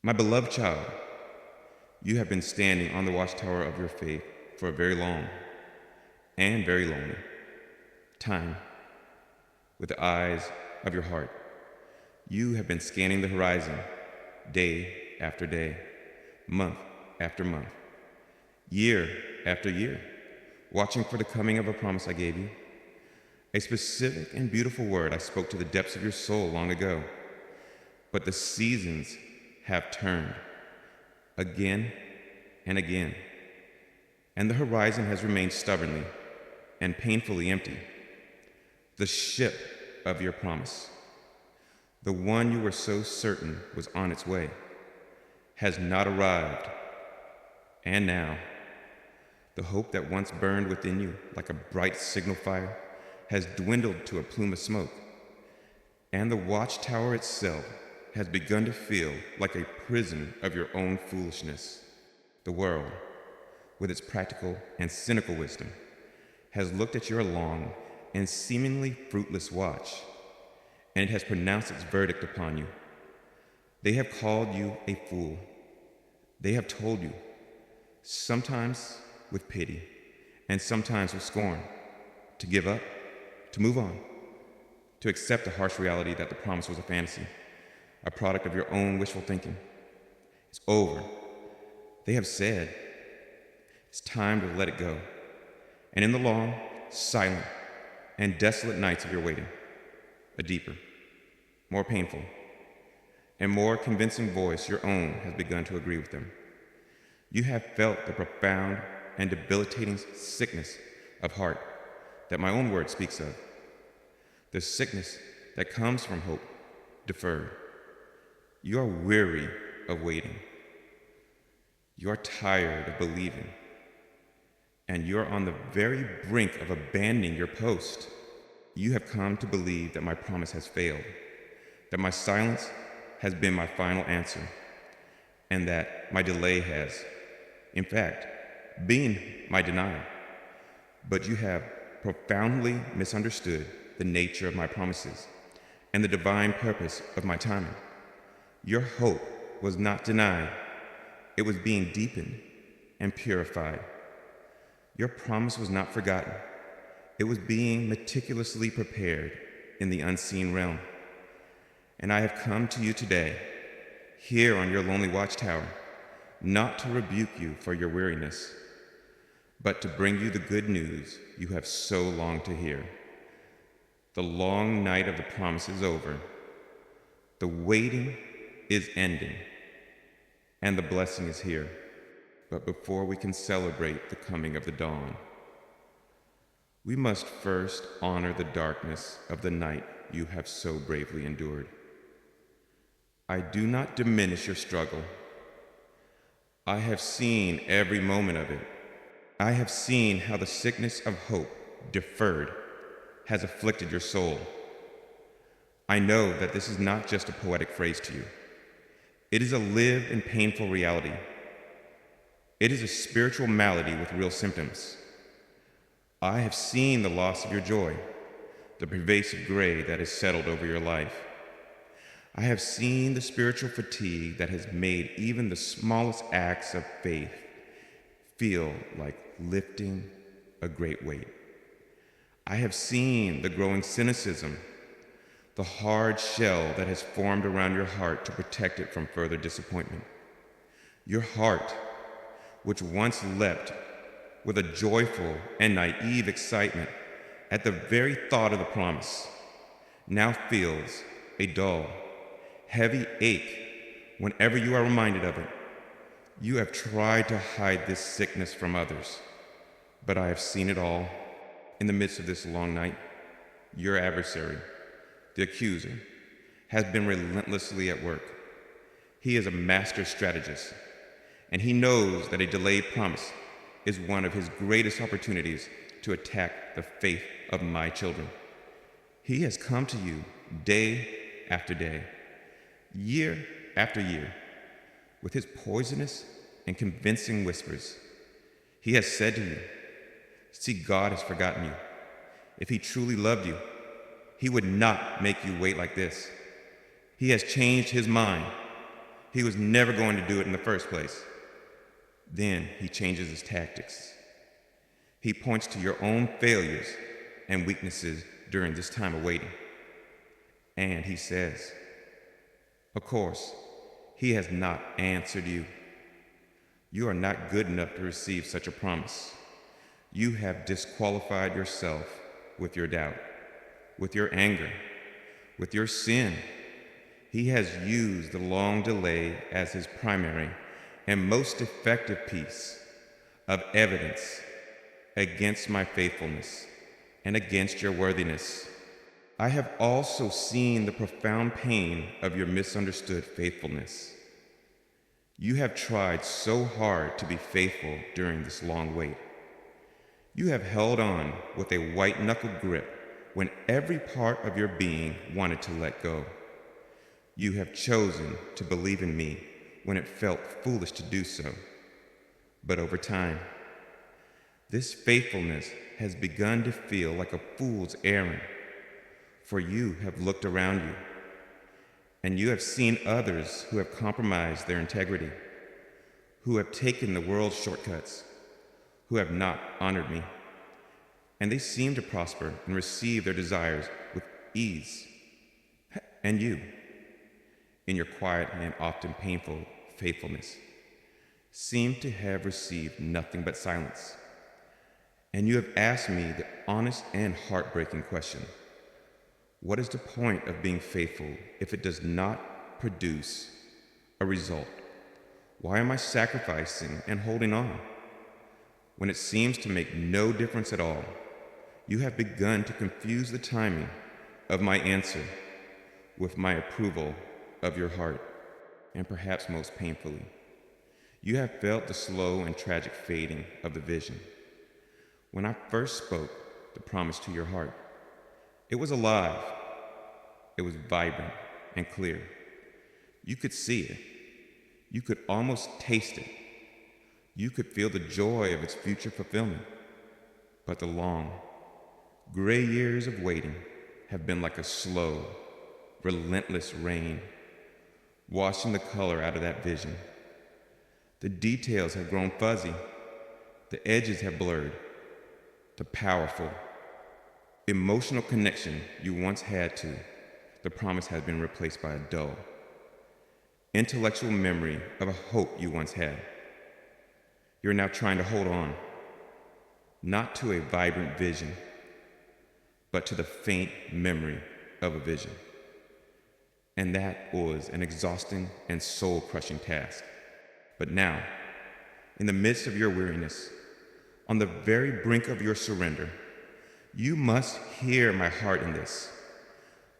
My beloved child, you have been standing on the watchtower of your faith for a very long and very lonely time with the eyes of your heart. You have been scanning the horizon day after day, month after month, year after year, watching for the coming of a promise I gave you, a specific and beautiful word I spoke to the depths of your soul long ago. But the seasons have turned again and again, and the horizon has remained stubbornly and painfully empty. The ship of your promise, the one you were so certain was on its way, has not arrived. And now, the hope that once burned within you like a bright signal fire has dwindled to a plume of smoke, and the watchtower itself has begun to feel like a prison of your own foolishness. The world, with its practical and cynical wisdom, has looked at your long and seemingly fruitless watch, and it has pronounced its verdict upon you. They have called you a fool. They have told you, sometimes with pity and sometimes with scorn, to give up, to move on, to accept the harsh reality that the promise was a fantasy, a product of your own wishful thinking. It's over. They have said, it's time to let it go. And in the long, silent, and desolate nights of your waiting, a deeper, more painful, and more convincing voice, your own, has begun to agree with them. You have felt the profound and debilitating sickness of heart that my own word speaks of, the sickness that comes from hope deferred. You are weary of waiting. You are tired of believing. And you're on the very brink of abandoning your post. You have come to believe that my promise has failed, that my silence has been my final answer, and that my delay has, in fact, been my denial. But you have profoundly misunderstood the nature of my promises and the divine purpose of my timing. Your hope was not denied. It was being deepened and purified. Your promise was not forgotten. It was being meticulously prepared in the unseen realm. And I have come to you today, here on your lonely watchtower, not to rebuke you for your weariness, but to bring you the good news you have so longed to hear. The long night of the promise is over. The waiting is ending, and the blessing is here. But before we can celebrate the coming of the dawn, we must first honor the darkness of the night you have so bravely endured. I do not diminish your struggle. I have seen every moment of it. I have seen how the sickness of hope deferred has afflicted your soul. I know that this is not just a poetic phrase to you. It is a lived and painful reality. It is a spiritual malady with real symptoms. I have seen the loss of your joy, the pervasive gray that has settled over your life. I have seen the spiritual fatigue that has made even the smallest acts of faith feel like lifting a great weight. I have seen the growing cynicism, the hard shell that has formed around your heart to protect it from further disappointment. Your heart, which once leapt with a joyful and naive excitement at the very thought of the promise, now feels a dull, heavy ache whenever you are reminded of it. You have tried to hide this sickness from others, but I have seen it all. In the midst of this long night, your adversary, the accuser, has been relentlessly at work. He is a master strategist, and he knows that a delayed promise is one of his greatest opportunities to attack the faith of my children. He has come to you day after day, year after year, with his poisonous and convincing whispers. He has said to you, see, God has forgotten you. If he truly loved you, he would not make you wait like this. He has changed his mind. He was never going to do it in the first place. Then he changes his tactics. He points to your own failures and weaknesses during this time of waiting. And he says, of course, he has not answered you. You are not good enough to receive such a promise. You have disqualified yourself with your doubt, with your anger, with your sin. He has used the long delay as his primary and most effective piece of evidence against my faithfulness and against your worthiness. I have also seen the profound pain of your misunderstood faithfulness. You have tried so hard to be faithful during this long wait. You have held on with a white-knuckled grip when every part of your being wanted to let go. You have chosen to believe in me when it felt foolish to do so. But over time, this faithfulness has begun to feel like a fool's errand, for you have looked around you, and you have seen others who have compromised their integrity, who have taken the world's shortcuts, who have not honored me, and they seem to prosper and receive their desires with ease. And you, in your quiet and often painful faithfulness, seem to have received nothing but silence. And you have asked me the honest and heartbreaking question: what is the point of being faithful if it does not produce a result? Why am I sacrificing and holding on when it seems to make no difference at all? You have begun to confuse the timing of my answer with my approval of your heart, and perhaps most painfully, you have felt the slow and tragic fading of the vision. When I first spoke the promise to your heart, it was alive, it was vibrant and clear. You could see it, you could almost taste it, you could feel the joy of its future fulfillment. But the long, gray years of waiting have been like a slow, relentless rain, washing the color out of that vision. The details have grown fuzzy, the edges have blurred. The powerful, emotional connection you once had to the promise has been replaced by a dull, intellectual memory of a hope you once had. You're now trying to hold on, not to a vibrant vision, but to the faint memory of a vision. And that was an exhausting and soul-crushing task. But now, in the midst of your weariness, on the very brink of your surrender, you must hear my heart in this.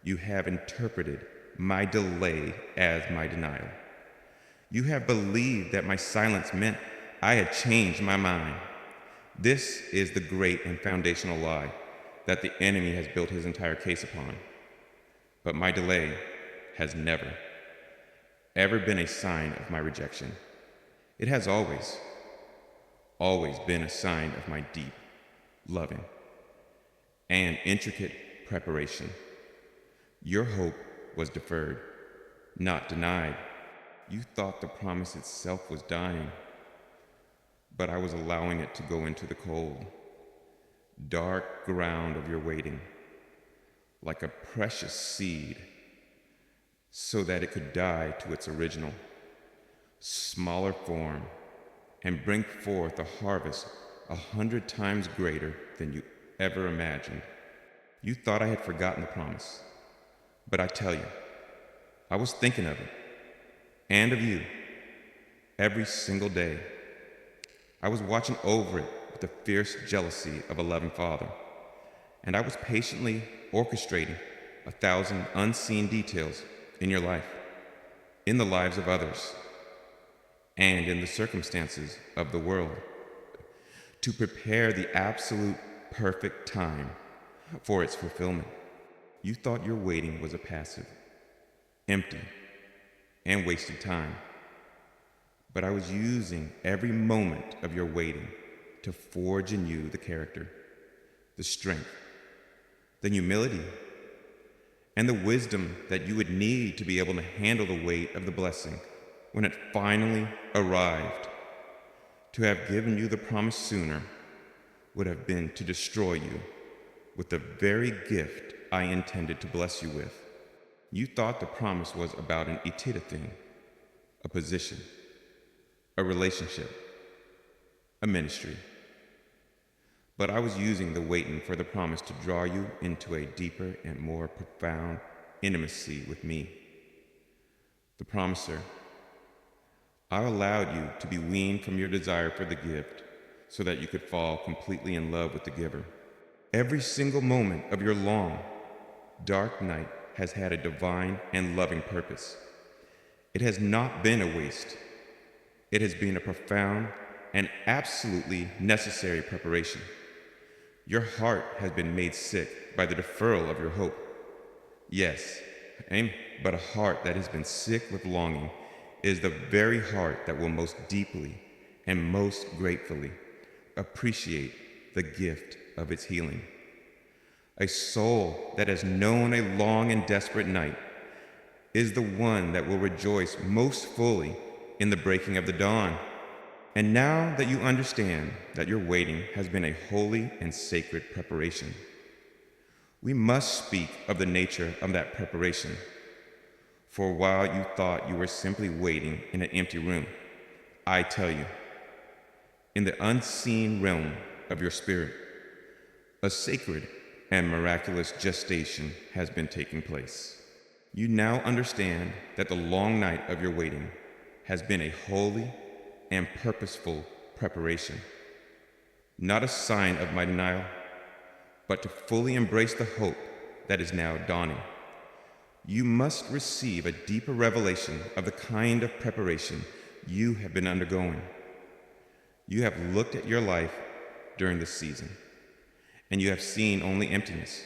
You have interpreted my delay as my denial. You have believed that my silence meant I had changed my mind. This is the great and foundational lie that the enemy has built his entire case upon. But my delay has never, ever been a sign of my rejection. It has always been a sign of my deep, loving, and intricate preparation. Your hope was deferred, not denied. You thought the promise itself was dying, but I was allowing it to go into the cold, dark ground of your waiting, like a precious seed, so that it could die to its original, smaller form and bring forth a harvest 100 times greater than you ever imagined. You thought I had forgotten the promise, but I tell you, I was thinking of it, and of you, every single day. I was watching over it with the fierce jealousy of a loving father, and I was patiently orchestrating 1,000 unseen details in your life, in the lives of others, and in the circumstances of the world, to prepare the absolute perfect time for its fulfillment. You thought your waiting was a passive, empty, and wasted time. But I was using every moment of your waiting to forge in you the character, the strength, the humility, and the wisdom that you would need to be able to handle the weight of the blessing when it finally arrived. To have given you the promise sooner would have been to destroy you with the very gift I intended to bless you with. You thought the promise was about an Itida thing, a position, a relationship, a ministry. But I was using the waiting for the promise to draw you into a deeper and more profound intimacy with me, the promiser. I allowed you to be weaned from your desire for the gift so that you could fall completely in love with the giver. Every single moment of your long, dark night has had a divine and loving purpose. It has not been a waste. It has been a profound and absolutely necessary preparation. Your heart has been made sick by the deferral of your hope. Yes, but a heart that has been sick with longing is the very heart that will most deeply and most gratefully appreciate the gift of its healing. A soul that has known a long and desperate night is the one that will rejoice most fully in the breaking of the dawn. And now that you understand that your waiting has been a holy and sacred preparation, we must speak of the nature of that preparation. For while you thought you were simply waiting in an empty room, I tell you, in the unseen realm of your spirit, a sacred and miraculous gestation has been taking place. You now understand that the long night of your waiting has been a holy and purposeful preparation, not a sign of my denial, but to fully embrace the hope that is now dawning. You must receive a deeper revelation of the kind of preparation you have been undergoing. You have looked at your life during this season, and you have seen only emptiness.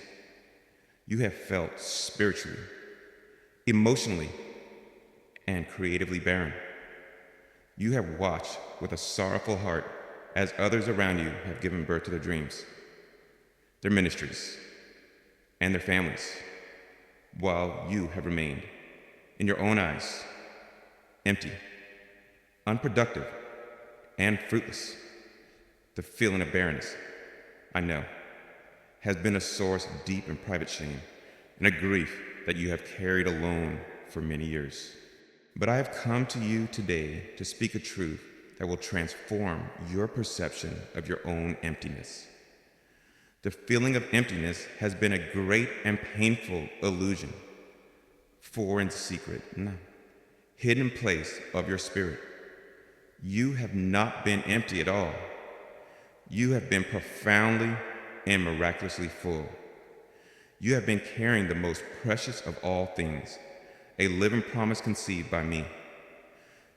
You have felt spiritually, emotionally, and creatively barren. You have watched with a sorrowful heart as others around you have given birth to their dreams, their ministries, and their families, while you have remained, in your own eyes, empty, unproductive, and fruitless. The feeling of barrenness, I know, has been a source of deep and private shame and a grief that you have carried alone for many years. But I have come to you today to speak a truth that will transform your perception of your own emptiness. The feeling of emptiness has been a great and painful illusion, foreign secret, hidden place of your spirit. You have not been empty at all. You have been profoundly and miraculously full. You have been carrying the most precious of all things, a living promise conceived by me.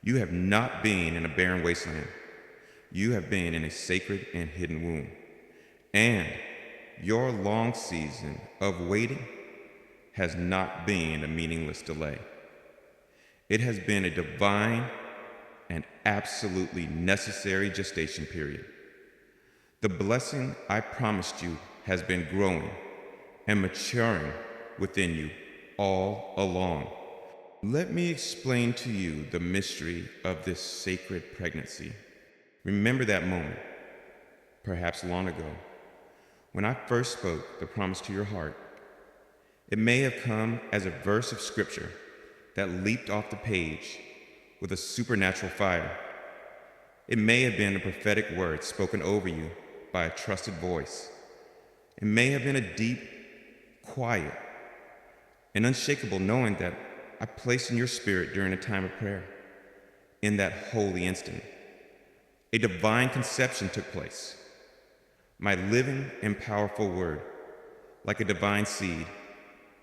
You have not been in a barren wasteland. You have been in a sacred and hidden womb. And your long season of waiting has not been a meaningless delay. It has been a divine and absolutely necessary gestation period. The blessing I promised you has been growing and maturing within you all along. Let me explain to you the mystery of this sacred pregnancy. Remember that moment, perhaps long ago, when I first spoke the promise to your heart. It may have come as a verse of scripture that leaped off the page with a supernatural fire. It may have been a prophetic word spoken over you by a trusted voice. It may have been a deep, quiet, and unshakable knowing that I placed in your spirit during a time of prayer. In that holy instant, a divine conception took place. My living and powerful word, like a divine seed,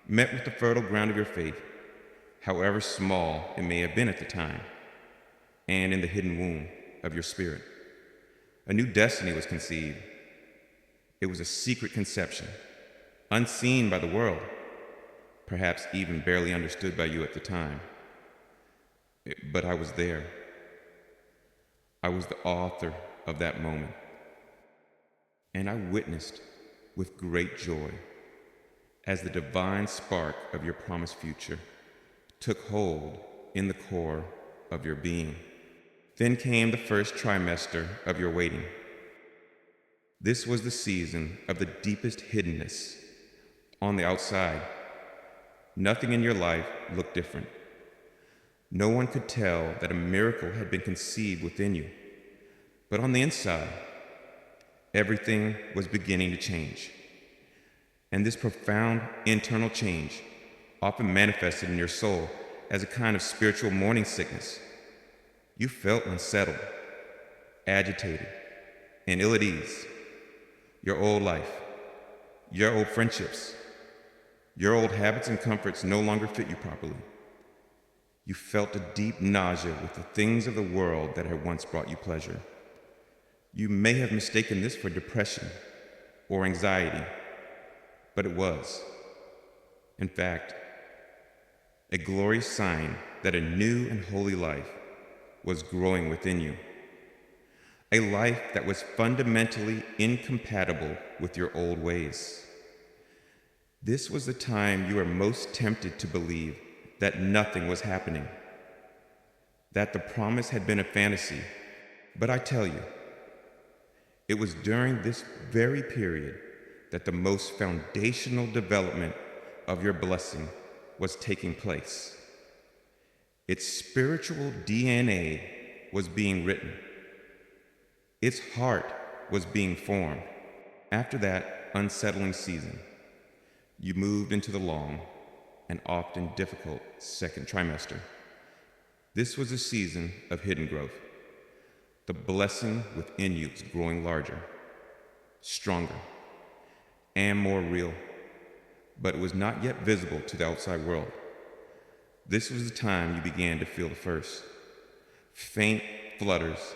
met with the fertile ground of your faith, however small it may have been at the time, and in the hidden womb of your spirit. A new destiny was conceived. It was a secret conception, unseen by the world, perhaps even barely understood by you at the time. But I was there. I was the author of that moment. And I witnessed with great joy as the divine spark of your promised future took hold in the core of your being. Then came the first trimester of your waiting. This was the season of the deepest hiddenness. On the outside, nothing in your life looked different. No one could tell that a miracle had been conceived within you. But on the inside, everything was beginning to change. And this profound internal change often manifested in your soul as a kind of spiritual morning sickness. You felt unsettled, agitated, and ill at ease. Your old life, your old friendships, your old habits and comforts no longer fit you properly. You felt a deep nausea with the things of the world that had once brought you pleasure. You may have mistaken this for depression or anxiety, but it was, in fact, a glorious sign that a new and holy life was growing within you. A life that was fundamentally incompatible with your old ways. This was the time you were most tempted to believe that nothing was happening, that the promise had been a fantasy. But I tell you, it was during this very period that the most foundational development of your blessing was taking place. Its spiritual DNA was being written. Its heart was being formed. After that unsettling season, you moved into the long and often difficult second trimester. This was a season of hidden growth. The blessing within you was growing larger, stronger, and more real, but it was not yet visible to the outside world. This was the time you began to feel the first faint flutters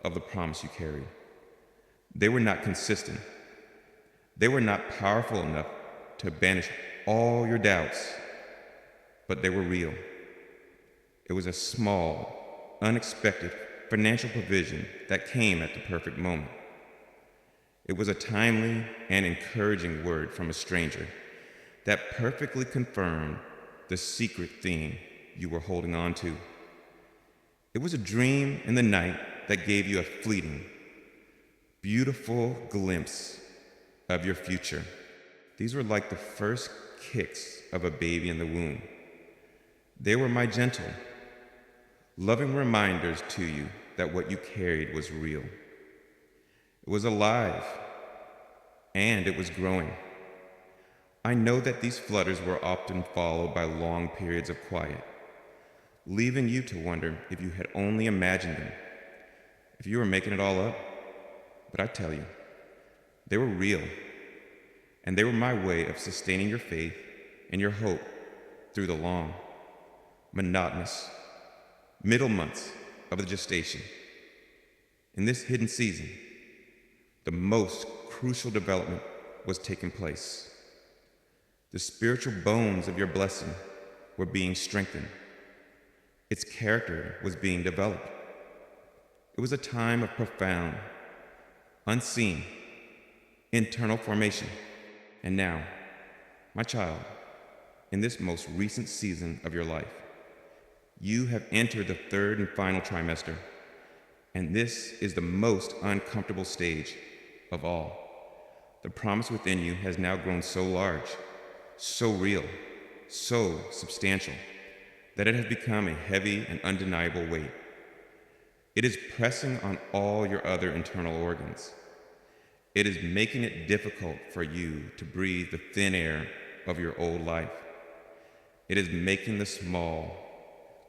of the promise you carried. They were not consistent. They were not powerful enough to banish all your doubts, but they were real. It was a small, unexpected financial provision that came at the perfect moment. It was a timely and encouraging word from a stranger that perfectly confirmed the secret thing you were holding on to. It was a dream in the night that gave you a fleeting, beautiful glimpse of your future. These were like the first kicks of a baby in the womb. They were my gentle, loving reminders to you that what you carried was real. It was alive, and it was growing. I know that these flutters were often followed by long periods of quiet, leaving you to wonder if you had only imagined them, if you were making it all up. But I tell you, they were real, and they were my way of sustaining your faith and your hope through the long, monotonous middle months of the gestation. In this hidden season, the most crucial development was taking place. The spiritual bones of your blessing were being strengthened. Its character was being developed. It was a time of profound, unseen, internal formation. And now, my child, in this most recent season of your life, you have entered the third and final trimester, and this is the most uncomfortable stage of all. The promise within you has now grown so large, so real, so substantial, that it has become a heavy and undeniable weight. It is pressing on all your other internal organs. It is making it difficult for you to breathe the thin air of your old life. It is making the small,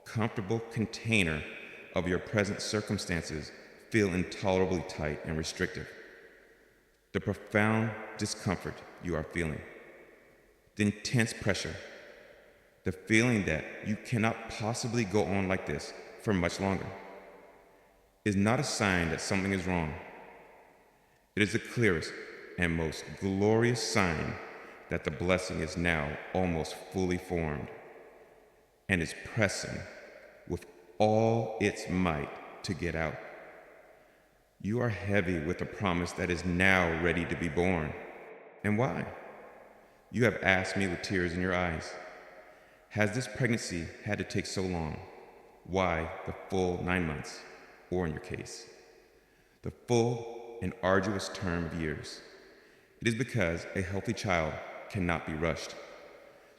comfortable container of your present circumstances feel intolerably tight and restrictive. The profound discomfort you are feeling, the intense pressure, the feeling that you cannot possibly go on like this for much longer, is not a sign that something is wrong. It is the clearest and most glorious sign that the blessing is now almost fully formed and is pressing with all its might to get out. You are heavy with a promise that is now ready to be born. And why? You have asked me with tears in your eyes, has this pregnancy had to take so long? Why the full 9 months, or in your case, the full and arduous term of years? It is because a healthy child cannot be rushed.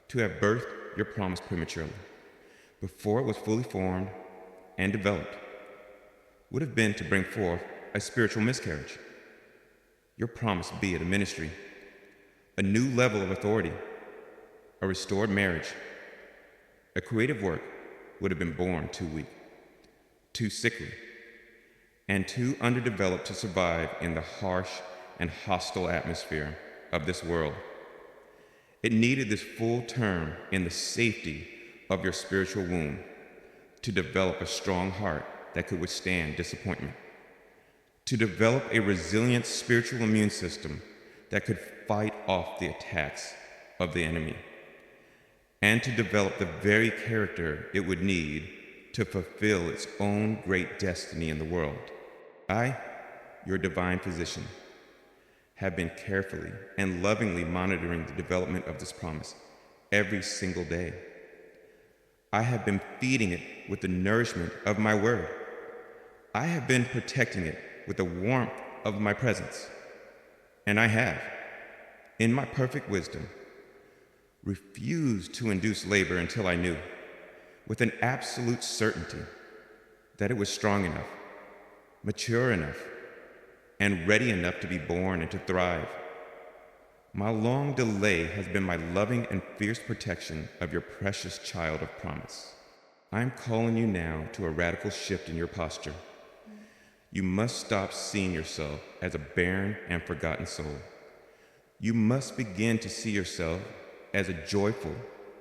To have birthed your promise prematurely, before it was fully formed and developed, would have been to bring forth a spiritual miscarriage. Your promise, be it a ministry, a new level of authority, a restored marriage, a creative work, would have been born too weak, too sickly, and too underdeveloped to survive in the harsh and hostile atmosphere of this world. It needed this full term in the safety of your spiritual womb to develop a strong heart that could withstand disappointment, to develop a resilient spiritual immune system that could fight off the attacks of the enemy, and to develop the very character it would need to fulfill its own great destiny in the world. I, your divine physician, have been carefully and lovingly monitoring the development of this promise every single day. I have been feeding it with the nourishment of my word. I have been protecting it with the warmth of my presence. And I have, in my perfect wisdom, refused to induce labor until I knew, with an absolute certainty, that it was strong enough, mature enough, and ready enough to be born and to thrive. My long delay has been my loving and fierce protection of your precious child of promise. I am calling you now to a radical shift in your posture. You must stop seeing yourself as a barren and forgotten soul. You must begin to see yourself as a joyful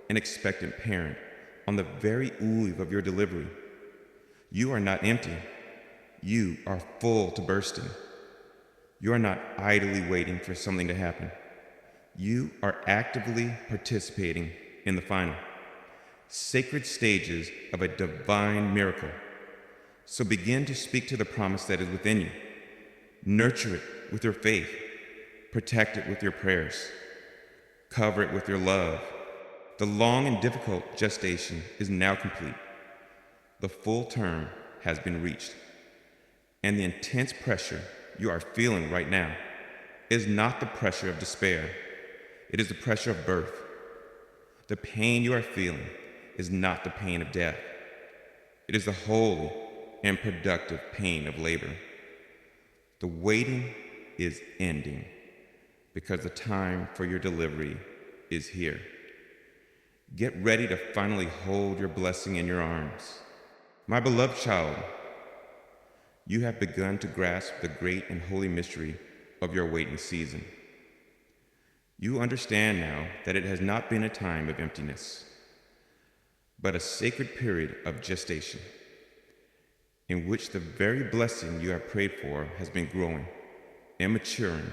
and expectant parent on the very eve of your delivery. You are not empty. You are full to bursting. You are not idly waiting for something to happen. You are actively participating in the final, sacred stages of a divine miracle. So begin to speak to the promise that is within you. Nurture it with your faith. Protect it with your prayers. Cover it with your love. The long and difficult gestation is now complete. The full term has been reached. And the intense pressure you are feeling right now is not the pressure of despair. It is the pressure of birth. The pain you are feeling is not the pain of death. It is the holy and productive pain of labor. The waiting is ending, because the time for your delivery is here. Get ready to finally hold your blessing in your arms. My beloved child, you have begun to grasp the great and holy mystery of your waiting season. You understand now that it has not been a time of emptiness, but a sacred period of gestation, in which the very blessing you have prayed for has been growing and maturing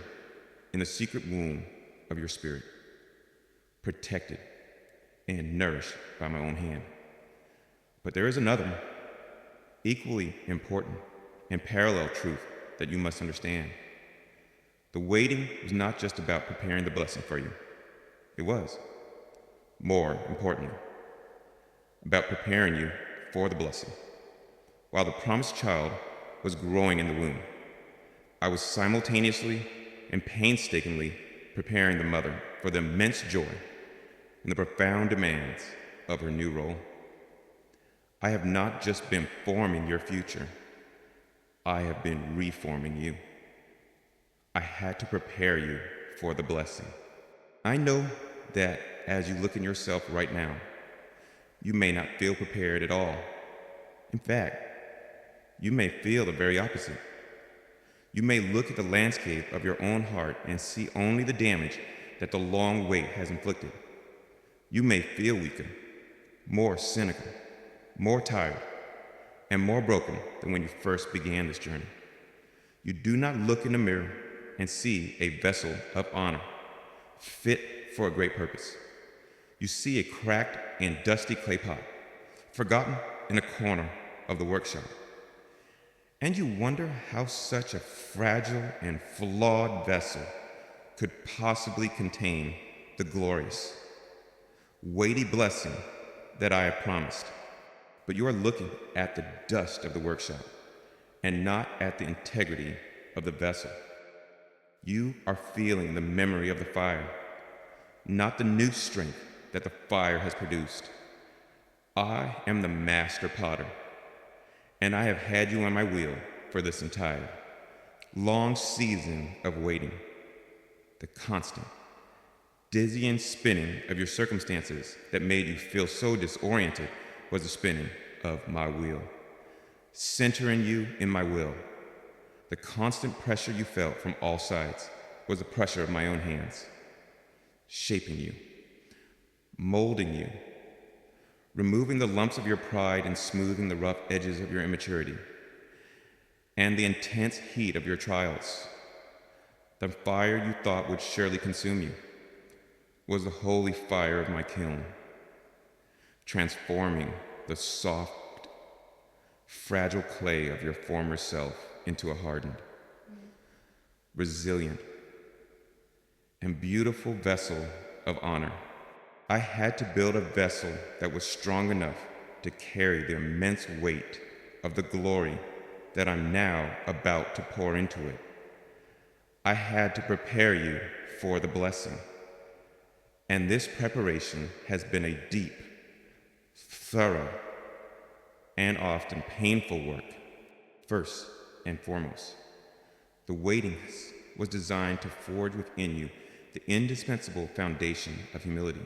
in the secret womb of your spirit, protected and nourished by my own hand. But there is another, equally important and parallel truth that you must understand. The waiting was not just about preparing the blessing for you. It was, more importantly, about preparing you for the blessing. While the promised child was growing in the womb, I was simultaneously and painstakingly preparing the mother for the immense joy and the profound demands of her new role. I have not just been forming your future, I have been reforming you. I had to prepare you for the blessing. I know that as you look in yourself right now, you may not feel prepared at all. In fact, you may feel the very opposite. You may look at the landscape of your own heart and see only the damage that the long wait has inflicted. You may feel weaker, more cynical, more tired, and more broken than when you first began this journey. You do not look in the mirror and see a vessel of honor, fit for a great purpose. You see a cracked and dusty clay pot, forgotten in a corner of the workshop. And you wonder how such a fragile and flawed vessel could possibly contain the glorious, weighty blessing that I have promised. but you are looking at the dust of the workshop and not at the integrity of the vessel. You are feeling the memory of the fire, not the new strength that the fire has produced. I am the master potter, and I have had you on my wheel for this entire long season of waiting. The constant, dizzying spinning of your circumstances that made you feel so disoriented was the spinning of my wheel, centering you in my will. The constant pressure you felt from all sides was the pressure of my own hands, shaping you, molding you, removing the lumps of your pride and smoothing the rough edges of your immaturity, and the intense heat of your trials. The fire you thought would surely consume you was the holy fire of my kiln, transforming the soft, fragile clay of your former self into a hardened, resilient, and beautiful vessel of honor. I had to build a vessel that was strong enough to carry the immense weight of the glory that I'm now about to pour into it. I had to prepare you for the blessing. And this preparation has been a deep, thorough, and often painful work. First and foremost, the waiting was designed to forge within you the indispensable foundation of humility.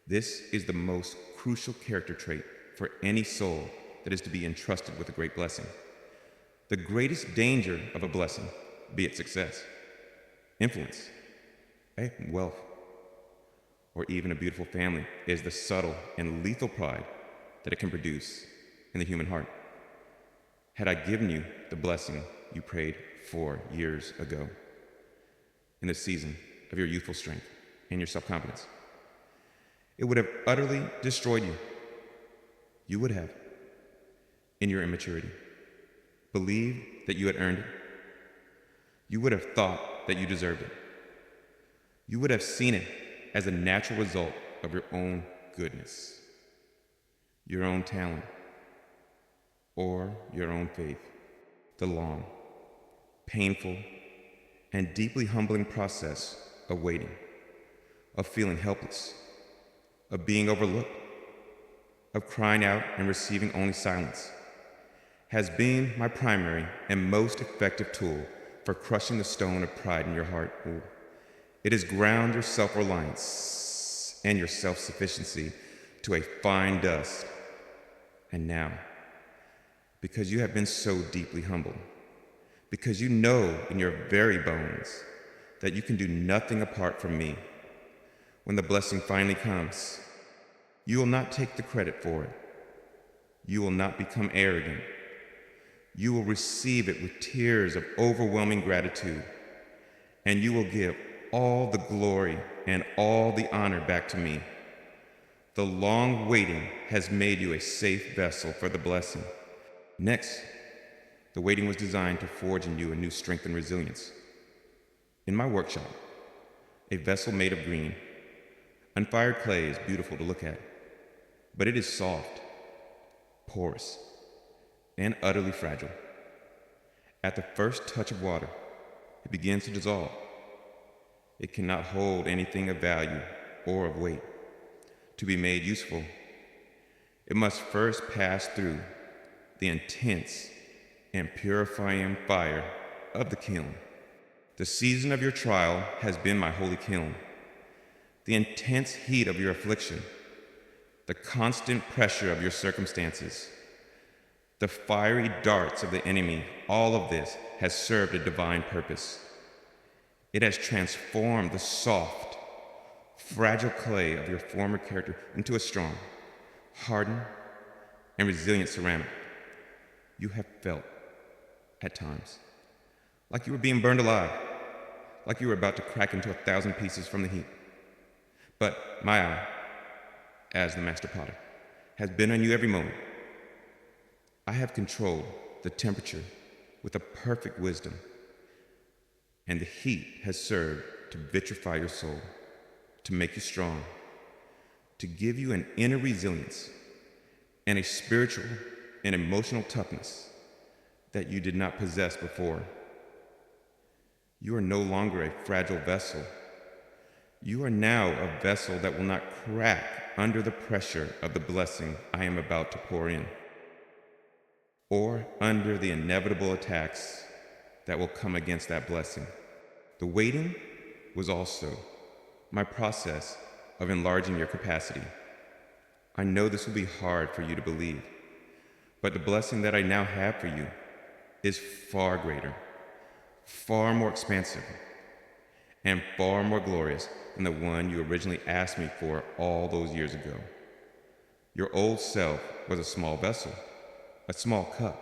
This is the most crucial character trait for any soul that is to be entrusted with a great blessing. The greatest danger of a blessing, be it success, influence, wealth, or even a beautiful family, is the subtle and lethal pride that it can produce in the human heart. Had I given you the blessing you prayed for years ago, in the season of your youthful strength and your self-confidence, it would have utterly destroyed you. You would have, in your immaturity, believed that you had earned it. You would have thought that you deserved it. You would have seen it as a natural result of your own goodness, your own talent, or your own faith. The long, painful, and deeply humbling process of waiting, of feeling helpless, of being overlooked, of crying out and receiving only silence, has been my primary and most effective tool for crushing the stone of pride in your heart. It has ground your self-reliance and your self-sufficiency to a fine dust. And now, because you have been so deeply humbled, because you know in your very bones that you can do nothing apart from me, when the blessing finally comes, you will not take the credit for it. You will not become arrogant. You will receive it with tears of overwhelming gratitude, and you will give all the glory and all the honor back to me. The long waiting has made you a safe vessel for the blessing. Next, the waiting was designed to forge in you a new strength and resilience. In my workshop, a vessel made of green, unfired clay is beautiful to look at, but it is soft, porous, and utterly fragile. At the first touch of water, it begins to dissolve. It cannot hold anything of value or of weight. To be made useful, it must first pass through the intense and purifying fire of the kiln. The season of your trial has been my holy kiln. The intense heat of your affliction, the constant pressure of your circumstances, the fiery darts of the enemy, all of this has served a divine purpose. It has transformed the soft, fragile clay of your former character into a strong, hardened, and resilient ceramic. You have felt, at times, like you were being burned alive, like you were about to crack into 1,000 pieces from the heat. But my eye, as the master potter, has been on you every moment. I have controlled the temperature with a perfect wisdom, and the heat has served to vitrify your soul, to make you strong, to give you an inner resilience and a spiritual and emotional toughness that you did not possess before. You are no longer a fragile vessel. You are now a vessel that will not crack under the pressure of the blessing I am about to pour in, or under the inevitable attacks that will come against that blessing. The waiting was also my process of enlarging your capacity. I know this will be hard for you to believe, but the blessing that I now have for you is far greater, far more expansive, and far more glorious than the one you originally asked me for all those years ago. Your old self was a small vessel, a small cup.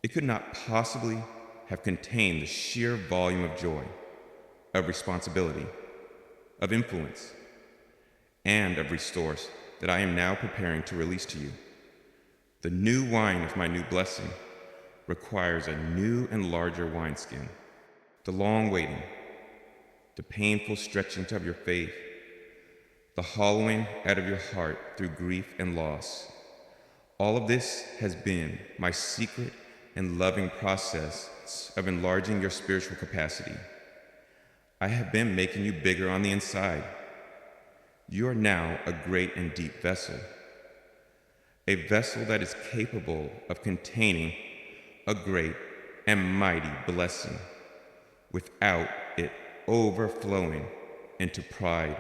It could not possibly have contained the sheer volume of joy, of responsibility, of influence, and of resource that I am now preparing to release to you. The new wine of my new blessing requires a new and larger wineskin. The long waiting, the painful stretching of your faith, the hollowing out of your heart through grief and loss, all of this has been my secret and loving process of enlarging your spiritual capacity. I have been making you bigger on the inside. You are now a great and deep vessel, a vessel that is capable of containing a great and mighty blessing without it overflowing into pride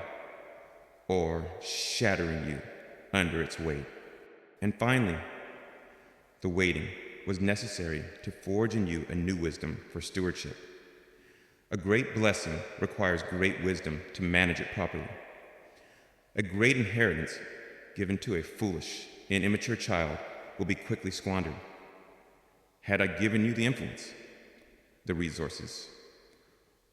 or shattering you under its weight. And finally, the waiting was necessary to forge in you a new wisdom for stewardship. A great blessing requires great wisdom to manage it properly. A great inheritance given to a foolish and immature child will be quickly squandered. Had I given you the influence, the resources,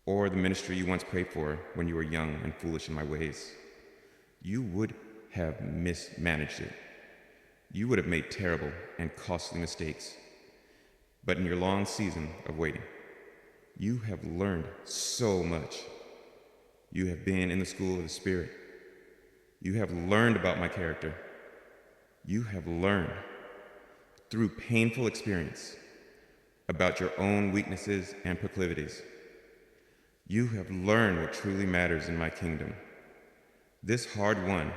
or the ministry you once prayed for when you were young and foolish in my ways, you would have mismanaged it. You would have made terrible and costly mistakes. But in your long season of waiting, you have learned so much. You have been in the school of the Spirit. You have learned about my character. You have learned through painful experience about your own weaknesses and proclivities. You have learned what truly matters in my kingdom. This hard-won,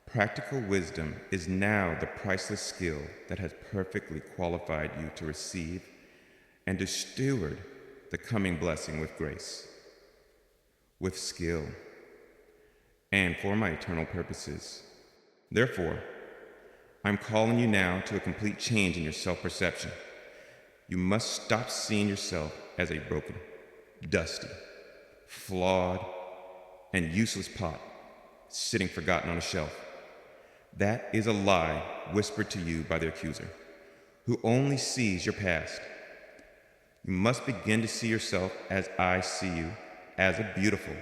practical wisdom is now the priceless skill that has perfectly qualified you to receive and to steward the coming blessing with grace, with skill, and for my eternal purposes. Therefore, I'm calling you now to a complete change in your self-perception. You must stop seeing yourself as a broken, dusty, flawed, and useless pot sitting forgotten on a shelf. That is a lie whispered to you by the accuser, who only sees your past. You must begin to see yourself as I see you, as a beautiful,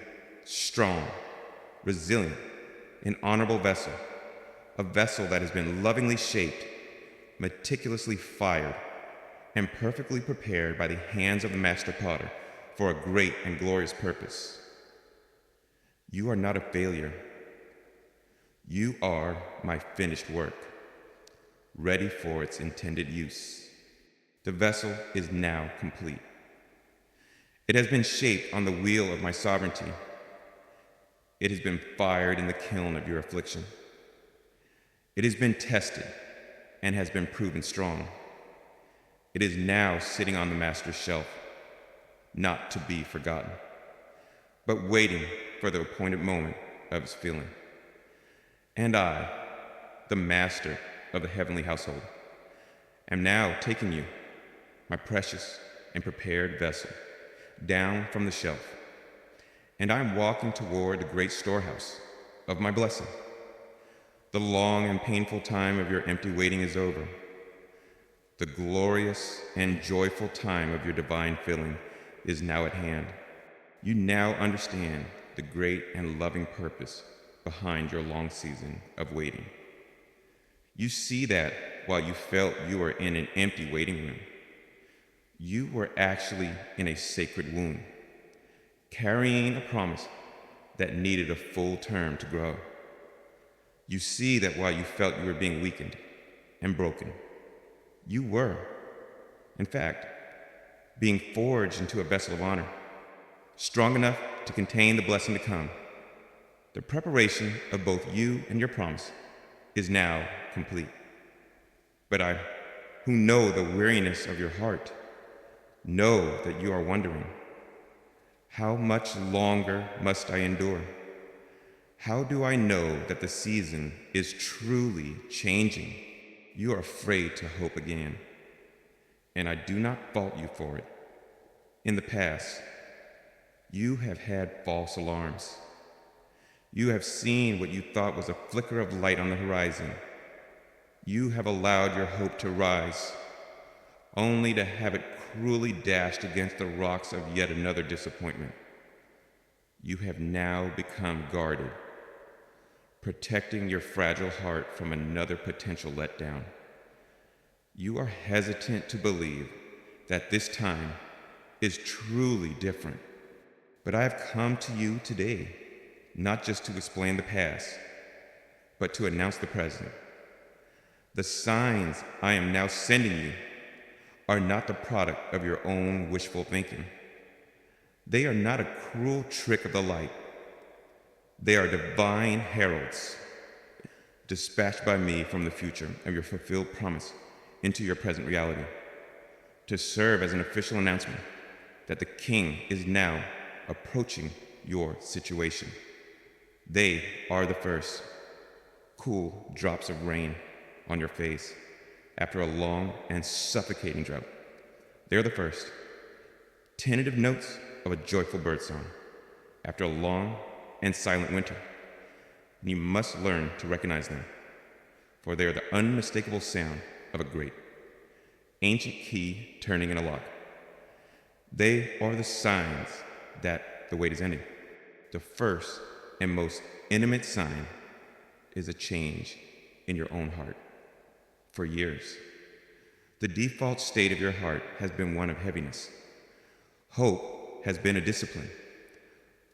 strong, resilient, and honorable vessel, a vessel that has been lovingly shaped, meticulously fired, and perfectly prepared by the hands of the master potter for a great and glorious purpose. You are not a failure. You are my finished work, ready for its intended use. The vessel is now complete. It has been shaped on the wheel of my sovereignty. It has been fired in the kiln of your affliction. It has been tested and has been proven strong. It is now sitting on the master's shelf, not to be forgotten, but waiting for the appointed moment of its filling. And I, the master of the heavenly household, am now taking you, my precious and prepared vessel, down from the shelf, and I am walking toward the great storehouse of my blessing. The long and painful time of your empty waiting is over. The glorious and joyful time of your divine filling is now at hand. You now understand the great and loving purpose behind your long season of waiting. You see that while you felt you were in an empty waiting room, you were actually in a sacred womb, carrying a promise that needed a full term to grow. You see that while you felt you were being weakened and broken, you were, in fact, being forged into a vessel of honor, strong enough to contain the blessing to come. The preparation of both you and your promise is now complete. But I, who know the weariness of your heart, know that you are wondering, how much longer must I endure? How do I know that the season is truly changing? You are afraid to hope again, and I do not fault you for it. In the past, you have had false alarms. You have seen what you thought was a flicker of light on the horizon. You have allowed your hope to rise, only to have it cruelly dashed against the rocks of yet another disappointment. You have now become guarded, protecting your fragile heart from another potential letdown. You are hesitant to believe that this time is truly different. But I have come to you today, not just to explain the past, but to announce the present. The signs I am now sending you are not the product of your own wishful thinking. They are not a cruel trick of the light. They are divine heralds, dispatched by me from the future of your fulfilled promise into your present reality, to serve as an official announcement that the King is now approaching your situation. They are the first cool drops of rain on your face after a long and suffocating drought. They are the first tentative notes of a joyful birdsong after a long and silent winter. And you must learn to recognize them, for they are the unmistakable sound of a great, ancient key turning in a lock. They are the signs that the wait is ending. The first and most intimate sign is a change in your own heart. For years, the default state of your heart has been one of heaviness. Hope has been a discipline,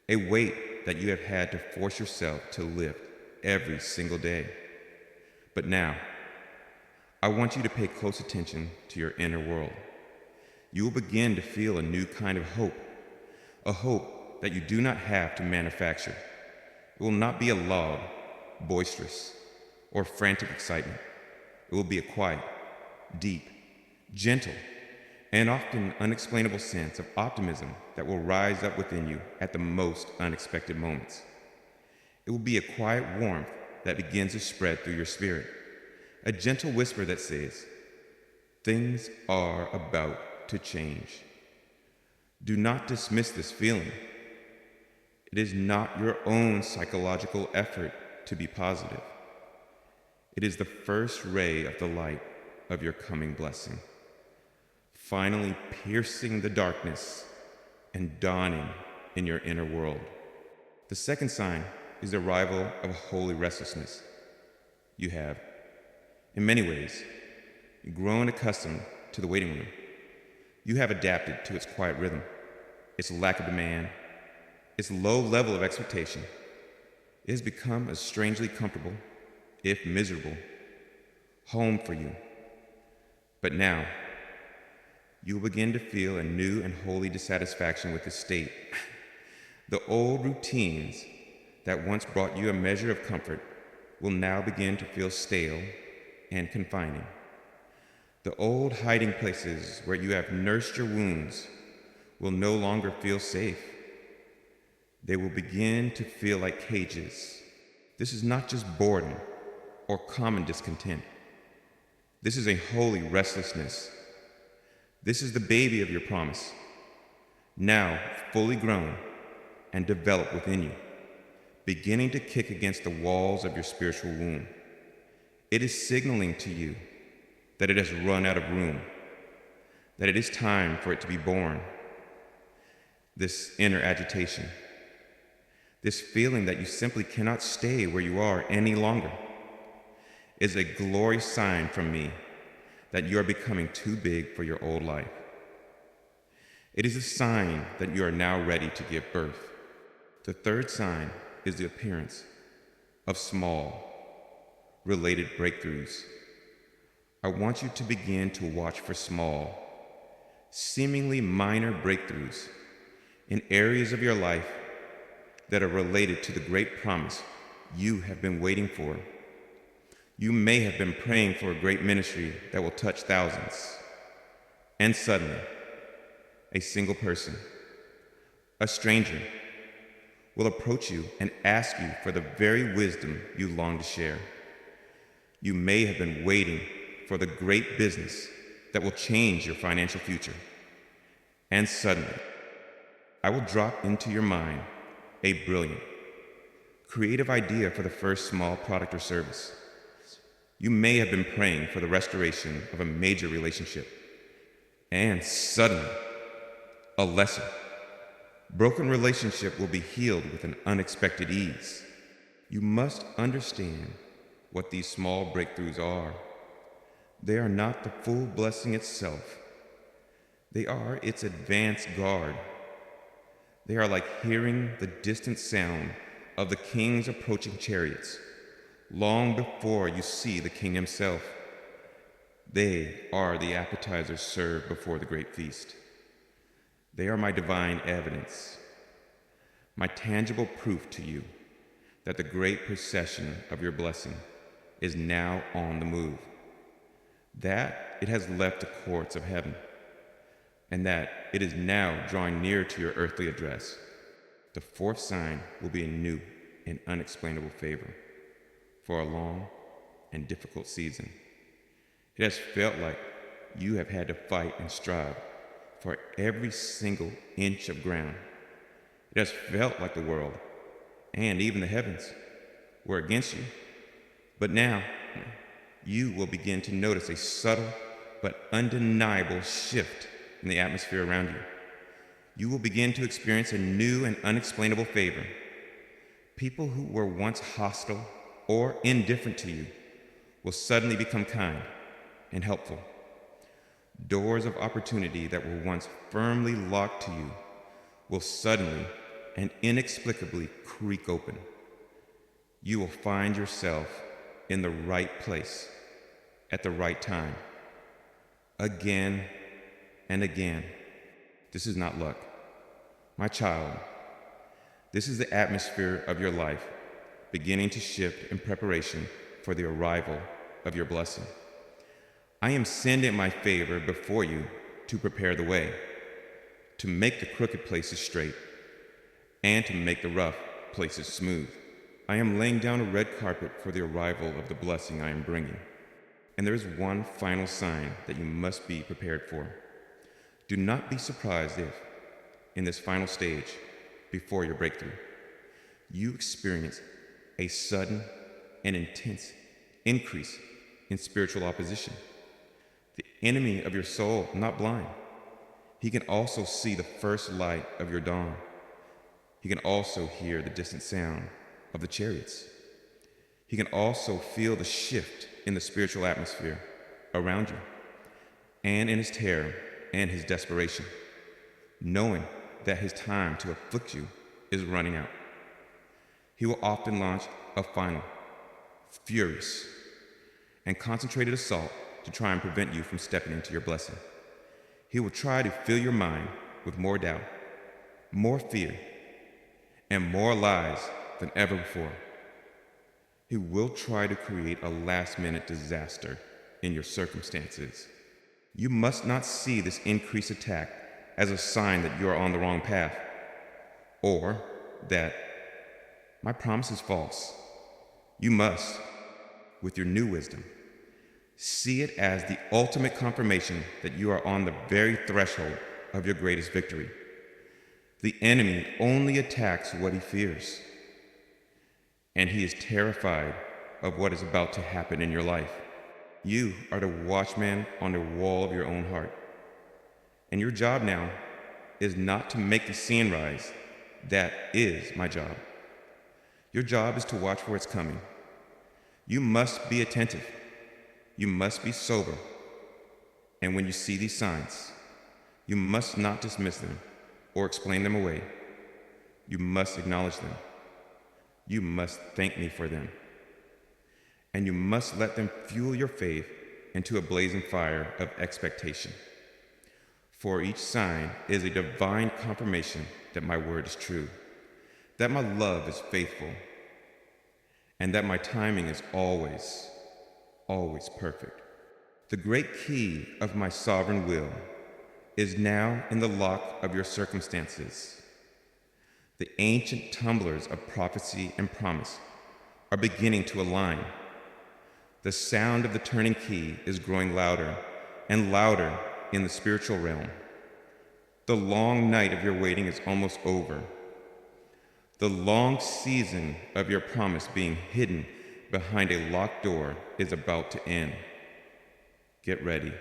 a weight that you have had to force yourself to lift every single day. But now, I want you to pay close attention to your inner world. You will begin to feel a new kind of hope, a hope that you do not have to manufacture. It will not be a loud, boisterous, or frantic excitement. It will be a quiet, deep, gentle, and often unexplainable sense of optimism that will rise up within you at the most unexpected moments. It will be a quiet warmth that begins to spread through your spirit, a gentle whisper that says, "Things are about to change." Do not dismiss this feeling. It is not your own psychological effort to be positive. It is the first ray of the light of your coming blessing, finally piercing the darkness and dawning in your inner world. The second sign is the arrival of holy restlessness. You have, in many ways, grown accustomed to the waiting room. You have adapted to its quiet rhythm, its lack of demand, its low level of expectation. It has become a strangely comfortable, if miserable, home for you. But now, you will begin to feel a new and holy dissatisfaction with this state. The old routines that once brought you a measure of comfort will now begin to feel stale and confining. The old hiding places where you have nursed your wounds will no longer feel safe. They will begin to feel like cages. This is not just boredom or common discontent. This is a holy restlessness. This is the baby of your promise, now fully grown and developed within you, beginning to kick against the walls of your spiritual womb. It is signaling to you that it has run out of room, that it is time for it to be born. This inner agitation, this feeling that you simply cannot stay where you are any longer, is a glorious sign from me that you are becoming too big for your old life. It is a sign that you are now ready to give birth. The third sign is the appearance of small, related breakthroughs. I want you to begin to watch for small, seemingly minor breakthroughs in areas of your life that are related to the great promise you have been waiting for. You may have been praying for a great ministry that will touch thousands, and suddenly, a single person, a stranger, will approach you and ask you for the very wisdom you long to share. You may have been waiting for the great business that will change your financial future, and suddenly, I will drop into your mind a brilliant, creative idea for the first small product or service. You may have been praying for the restoration of a major relationship, and suddenly, a lesser, broken relationship will be healed with an unexpected ease. You must understand what these small breakthroughs are. They are not the full blessing itself. They are its advance guard. They are like hearing the distant sound of the king's approaching chariots, long before you see the king himself. They are the appetizers served before the great feast. They are my divine evidence, my tangible proof to you that the great procession of your blessing is now on the move, that it has left the courts of heaven, and that it is now drawing near to your earthly address. The fourth sign will be a new and unexplainable favor for a long and difficult season. It has felt like you have had to fight and strive for every single inch of ground. It has felt like the world and even the heavens were against you. But now, you will begin to notice a subtle but undeniable shift in the atmosphere around you. You will begin to experience a new and unexplainable favor. People who were once hostile or indifferent to you will suddenly become kind and helpful. Doors of opportunity that were once firmly locked to you will suddenly and inexplicably creak open. You will find yourself in the right place at the right time, again and again. This is not luck. My child, this is the atmosphere of your life beginning to shift in preparation for the arrival of your blessing. I am sending my favor before you to prepare the way, to make the crooked places straight, and to make the rough places smooth. I am laying down a red carpet for the arrival of the blessing I am bringing. And there is one final sign that you must be prepared for. Do not be surprised if, in this final stage, before your breakthrough, you experience a sudden and intense increase in spiritual opposition. The enemy of your soul, not blind. He can also see the first light of your dawn. He can also hear the distant sound of the chariots. He can also feel the shift in the spiritual atmosphere around you, and in his terror and his desperation, knowing that his time to afflict you is running out. He will often launch a final, furious, and concentrated assault to try and prevent you from stepping into your blessing. He will try to fill your mind with more doubt, more fear, and more lies than ever before. He will try to create a last-minute disaster in your circumstances. You must not see this increased attack as a sign that you are on the wrong path, or that my promise is false. You must, with your new wisdom, see it as the ultimate confirmation that you are on the very threshold of your greatest victory. The enemy only attacks what he fears, and he is terrified of what is about to happen in your life. You are the watchman on the wall of your own heart, and your job now is not to make the scene rise. That is my job. Your job is to watch for its coming. You must be attentive. You must be sober. And when you see these signs, you must not dismiss them or explain them away. You must acknowledge them. You must thank me for them. and you must let them fuel your faith into a blazing fire of expectation. For each sign is a divine confirmation that my word is true, that my love is faithful, and that my timing is always, always perfect. The great key of my sovereign will is now in the lock of your circumstances. The ancient tumblers of prophecy and promise are beginning to align. The sound of the turning key is growing louder and louder in the spiritual realm. The long night of your waiting is almost over. The long season of your promise being hidden behind a locked door is about to end. Get ready.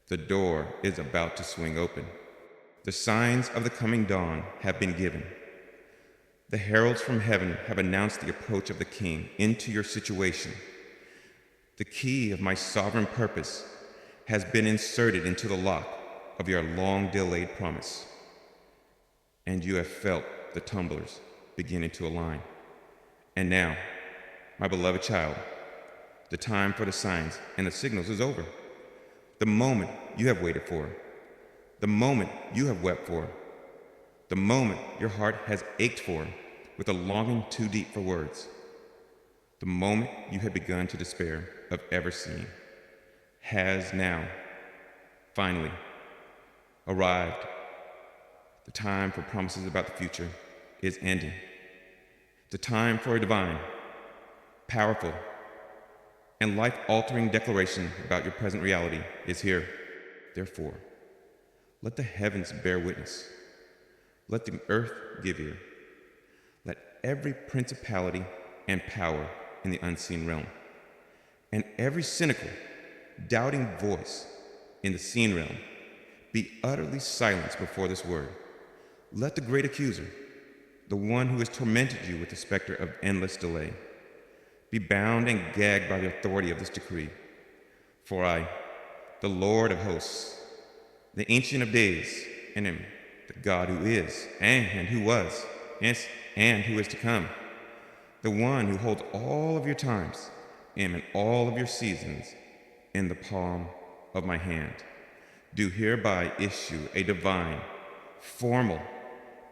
The door is about to swing open. The signs of the coming dawn have been given. The heralds from heaven have announced the approach of the King into your situation. The key of my sovereign purpose has been inserted into the lock of your long-delayed promise. And you have felt the tumblers beginning to align. And now, my beloved child, the time for the signs and the signals is over. The moment you have waited for, the moment you have wept for, the moment your heart has ached for with a longing too deep for words, the moment you had begun to despair of ever seeing, has now, finally, arrived. The time for promises about the future is ending. The time for a divine, powerful, and life-altering declaration about your present reality is here. Therefore, let the heavens bear witness. Let the earth give ear. Let every principality and power in the unseen realm, and every cynical, doubting voice in the seen realm be utterly silenced before this word. Let the great accuser, the one who has tormented you with the specter of endless delay, be bound and gagged by the authority of this decree. For I, the Lord of hosts, the Ancient of Days, and am the God who is, and who was, yes, and who is to come, the one who holds all of your times and all of your seasons in the palm of my hand, do hereby issue a divine, formal,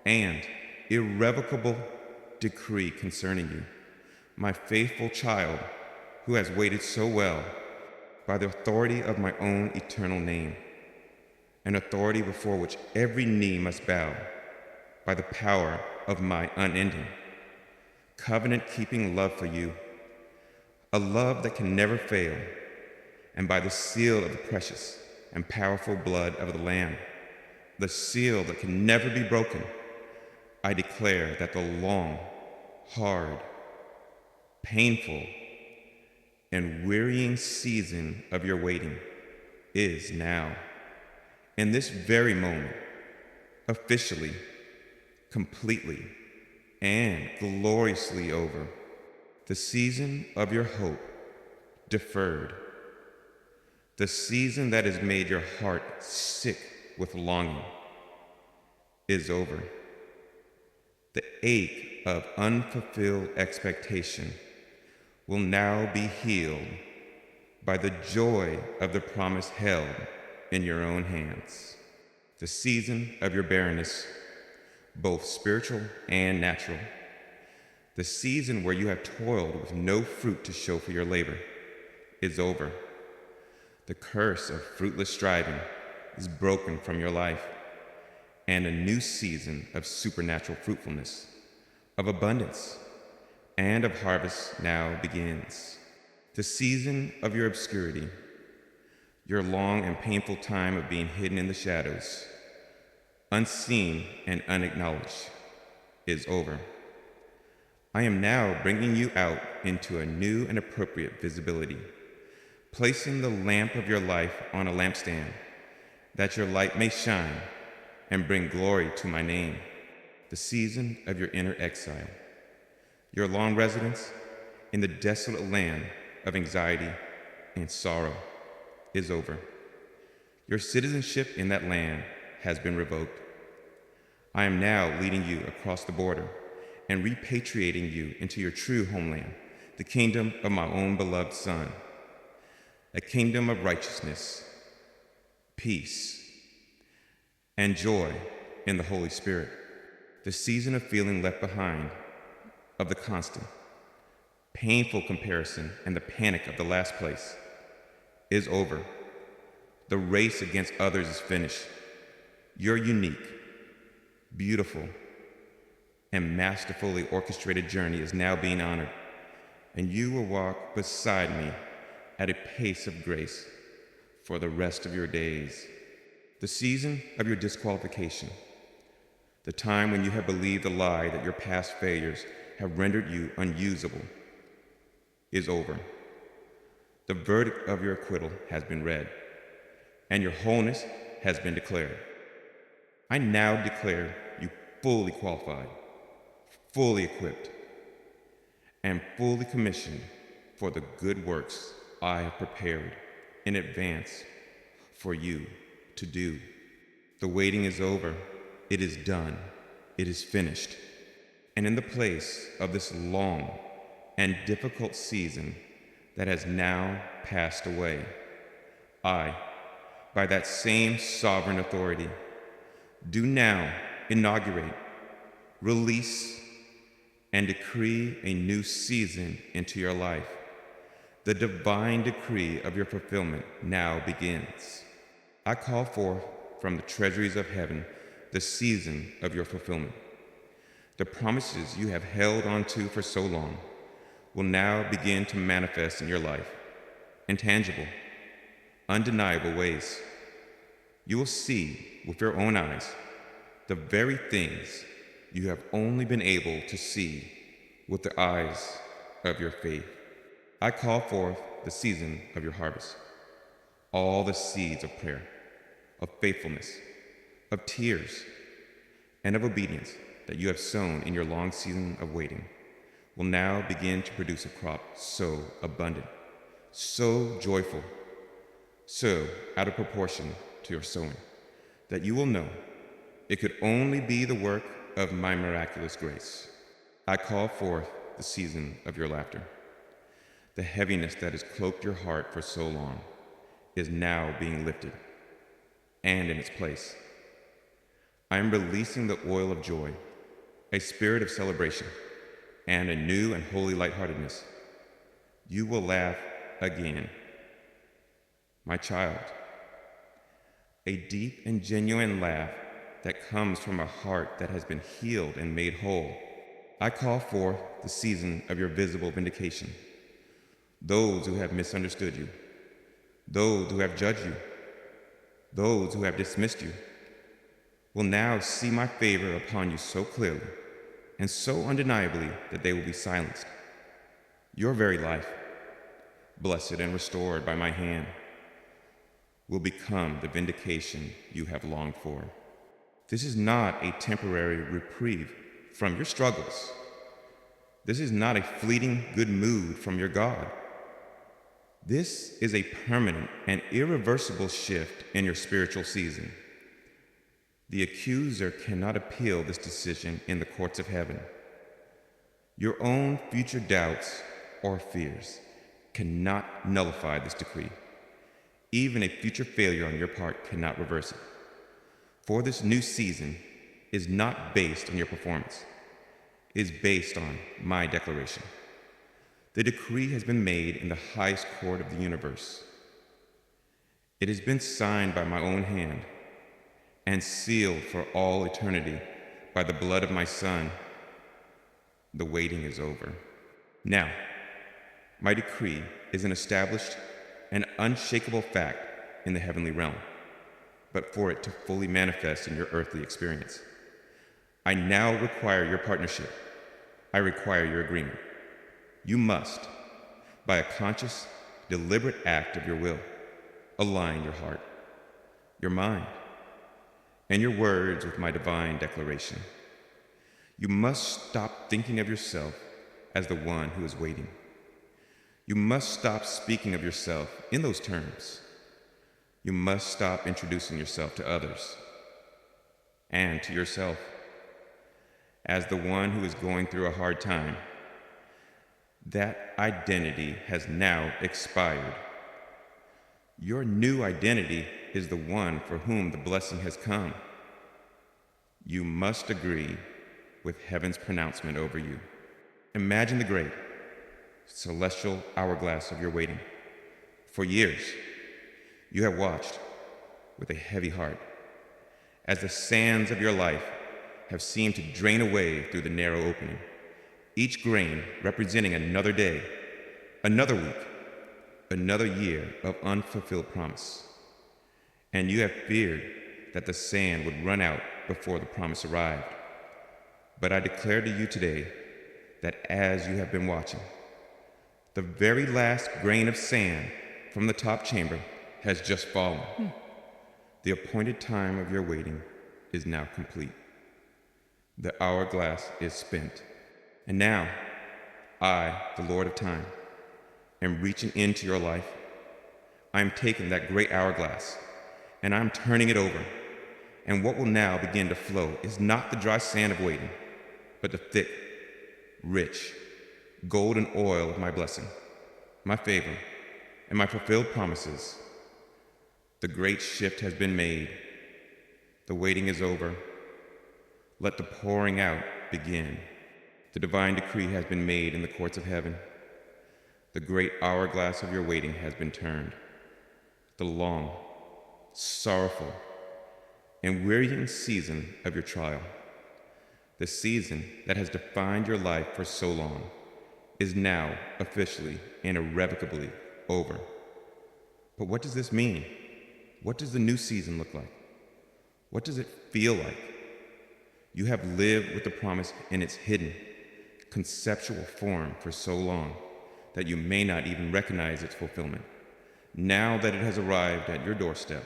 and irrevocable decree concerning you, my faithful child, who has waited so well, by the authority of my own eternal name, an authority before which every knee must bow, by the power of my unending, covenant-keeping love for you, a love that can never fail, and by the seal of the precious and powerful blood of the Lamb, the seal that can never be broken, I declare that the long, hard, painful, and wearying season of your waiting is now, in this very moment, officially, completely, and gloriously over. The season of your hope deferred, the season that has made your heart sick with longing, is over. The ache of unfulfilled expectation will now be healed by the joy of the promise held in your own hands. The season of your barrenness, both spiritual and natural, the season where you have toiled with no fruit to show for your labor, is over. The curse of fruitless striving is broken from your life, and a new season of supernatural fruitfulness, of abundance, and of harvest now begins. The season of your obscurity, your long and painful time of being hidden in the shadows, unseen and unacknowledged, is over. I am now bringing you out into a new and appropriate visibility, placing the lamp of your life on a lampstand, that your light may shine and bring glory to my name. The season of your inner exile, your long residence in the desolate land of anxiety and sorrow, is over. Your citizenship in that land has been revoked. I am now leading you across the border and repatriating you into your true homeland, the kingdom of my own beloved Son, a kingdom of righteousness, peace, and joy in the Holy Spirit. The season of feeling left behind, of the constant, painful comparison and the panic of the last place is over. The race against others is finished. Your unique, beautiful, and masterfully orchestrated journey is now being honored, and you will walk beside me at a pace of grace for the rest of your days. The season of your disqualification, the time when you have believed the lie that your past failures have rendered you unusable, is over. The verdict of your acquittal has been read, and your wholeness has been declared. I now declare you fully qualified, fully equipped, and fully commissioned for the good works I have prepared in advance for you to do. The waiting is over. It is done. It is finished. And in the place of this long and difficult season that has now passed away, I, by that same sovereign authority, do now inaugurate, release, and decree a new season into your life. The divine decree of your fulfillment now begins. I call forth from the treasuries of heaven the season of your fulfillment. The promises you have held onto for so long will now begin to manifest in your life in tangible, undeniable ways. You will see with your own eyes the very things you have only been able to see with the eyes of your faith. I call forth the season of your harvest, all the seeds of prayer, of faithfulness, of tears, and of obedience that you have sown in your long season of waiting will now begin to produce a crop so abundant, so joyful, so out of proportion to your sowing, that you will know it could only be the work of my miraculous grace. I call forth the season of your laughter. The heaviness that has cloaked your heart for so long is now being lifted, and in its place, I am releasing the oil of joy, a spirit of celebration, and a new and holy lightheartedness. You will laugh again, my child, a deep and genuine laugh that comes from a heart that has been healed and made whole. I call forth the season of your visible vindication. Those who have misunderstood you, those who have judged you, those who have dismissed you, will now see my favor upon you so clearly and so undeniably that they will be silenced. Your very life, blessed and restored by my hand, will become the vindication you have longed for. This is not a temporary reprieve from your struggles. This is not a fleeting good mood from your God. This is a permanent and irreversible shift in your spiritual season. The accuser cannot appeal this decision in the courts of heaven. Your own future doubts or fears cannot nullify this decree. Even a future failure on your part cannot reverse it. For this new season is not based on your performance. It is based on my declaration. The decree has been made in the highest court of the universe. It has been signed by my own hand and sealed for all eternity by the blood of my Son. The waiting is over. Now, my decree is an established and unshakable fact in the heavenly realm, but for it to fully manifest in your earthly experience, I now require your partnership. I require your agreement. You must, by a conscious, deliberate act of your will, align your heart, your mind, and your words with my divine declaration. You must stop thinking of yourself as the one who is waiting. You must stop speaking of yourself in those terms. You must stop introducing yourself to others and to yourself as the one who is going through a hard time. That identity has now expired. Your new identity is the one for whom the blessing has come. You must agree with heaven's pronouncement over you. Imagine the great, celestial hourglass of your waiting. For years, you have watched with a heavy heart as the sands of your life have seemed to drain away through the narrow opening, each grain representing another day, another week, another year of unfulfilled promise. And you have feared that the sand would run out before the promise arrived. But I declare to you today that as you have been watching, the very last grain of sand from the top chamber has just fallen. The appointed time of your waiting is now complete. The hourglass is spent. And now, I, the Lord of time, am reaching into your life. I am taking that great hourglass, and I am turning it over. And what will now begin to flow is not the dry sand of waiting, but the thick, rich, golden oil of my blessing, my favor, and my fulfilled promises. The great shift has been made. The waiting is over. Let the pouring out begin. The divine decree has been made in the courts of heaven. The great hourglass of your waiting has been turned. The long, sorrowful, and wearying season of your trial, the season that has defined your life for so long, is now officially and irrevocably over. But what does this mean? What does the new season look like? What does it feel like? You have lived with the promise in its hidden, conceptual form for so long that you may not even recognize its fulfillment. Now that it has arrived at your doorstep,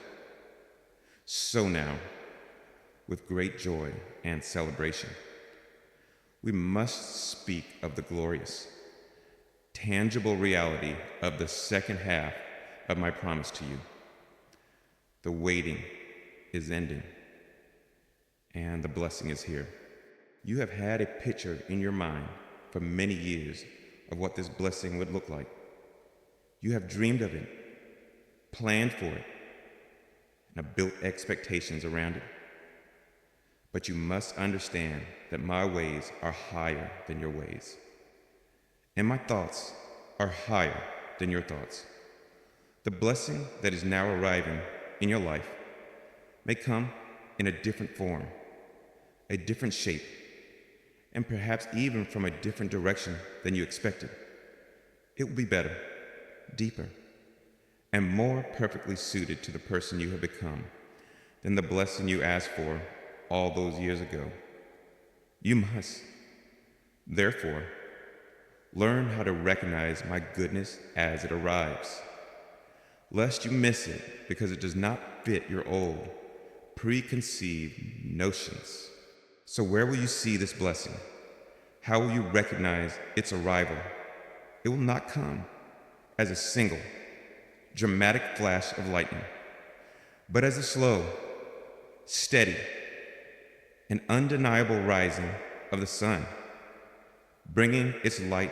so now, with great joy and celebration, we must speak of the glorious, tangible reality of the second half of my promise to you. The waiting is ending, and the blessing is here. You have had a picture in your mind for many years of what this blessing would look like. You have dreamed of it, planned for it, and have built expectations around it. But you must understand that my ways are higher than your ways, and my thoughts are higher than your thoughts. The blessing that is now arriving in your life may come in a different form, a different shape, and perhaps even from a different direction than you expected. It will be better, deeper, and more perfectly suited to the person you have become than the blessing you asked for all those years ago. You must, therefore, learn how to recognize my goodness as it arrives, lest you miss it because it does not fit your old, preconceived notions. So where will you see this blessing? How will you recognize its arrival? It will not come as a single, dramatic flash of lightning, but as a slow, steady, and undeniable rising of the sun, bringing its light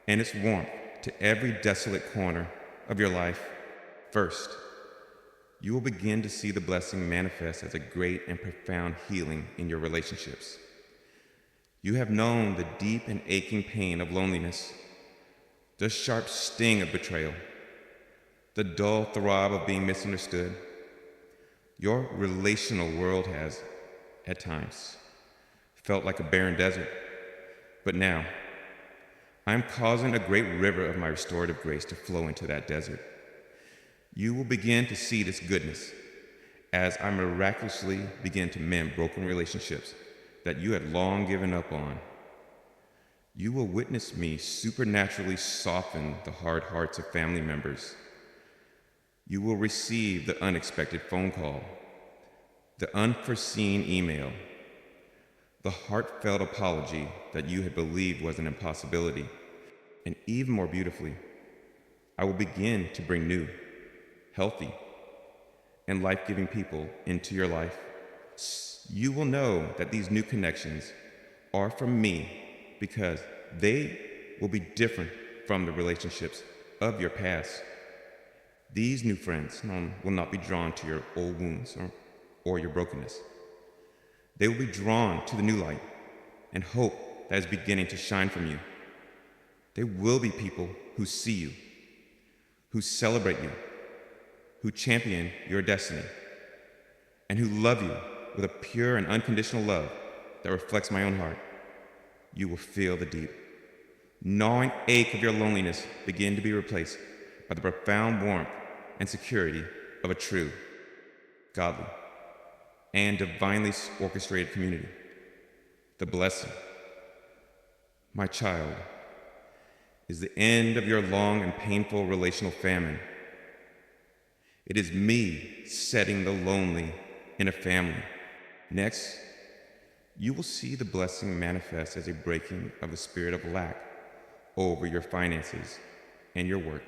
and its warmth to every desolate corner of your life. First, you will begin to see the blessing manifest as a great and profound healing in your relationships. You have known the deep and aching pain of loneliness, the sharp sting of betrayal, the dull throb of being misunderstood. Your relational world has, at times, felt like a barren desert, but now, I am causing a great river of my restorative grace to flow into that desert. You will begin to see this goodness as I miraculously begin to mend broken relationships that you had long given up on. You will witness me supernaturally soften the hard hearts of family members. You will receive the unexpected phone call, the unforeseen email, the heartfelt apology that you had believed was an impossibility. And even more beautifully, I will begin to bring new, healthy, and life-giving people into your life. You will know that these new connections are from me because they will be different from the relationships of your past. These new friends will not be drawn to your old wounds or your brokenness. They will be drawn to the new light and hope that is beginning to shine from you. They will be people who see you, who celebrate you, who champion your destiny, and who love you with a pure and unconditional love that reflects my own heart. You will feel the deep, gnawing ache of your loneliness begin to be replaced by the profound warmth and security of a true, godly, and divinely orchestrated community. The blessing, my child, is the end of your long and painful relational famine. It is me setting the lonely in a family. Next, you will see the blessing manifest as a breaking of the spirit of lack over your finances and your work.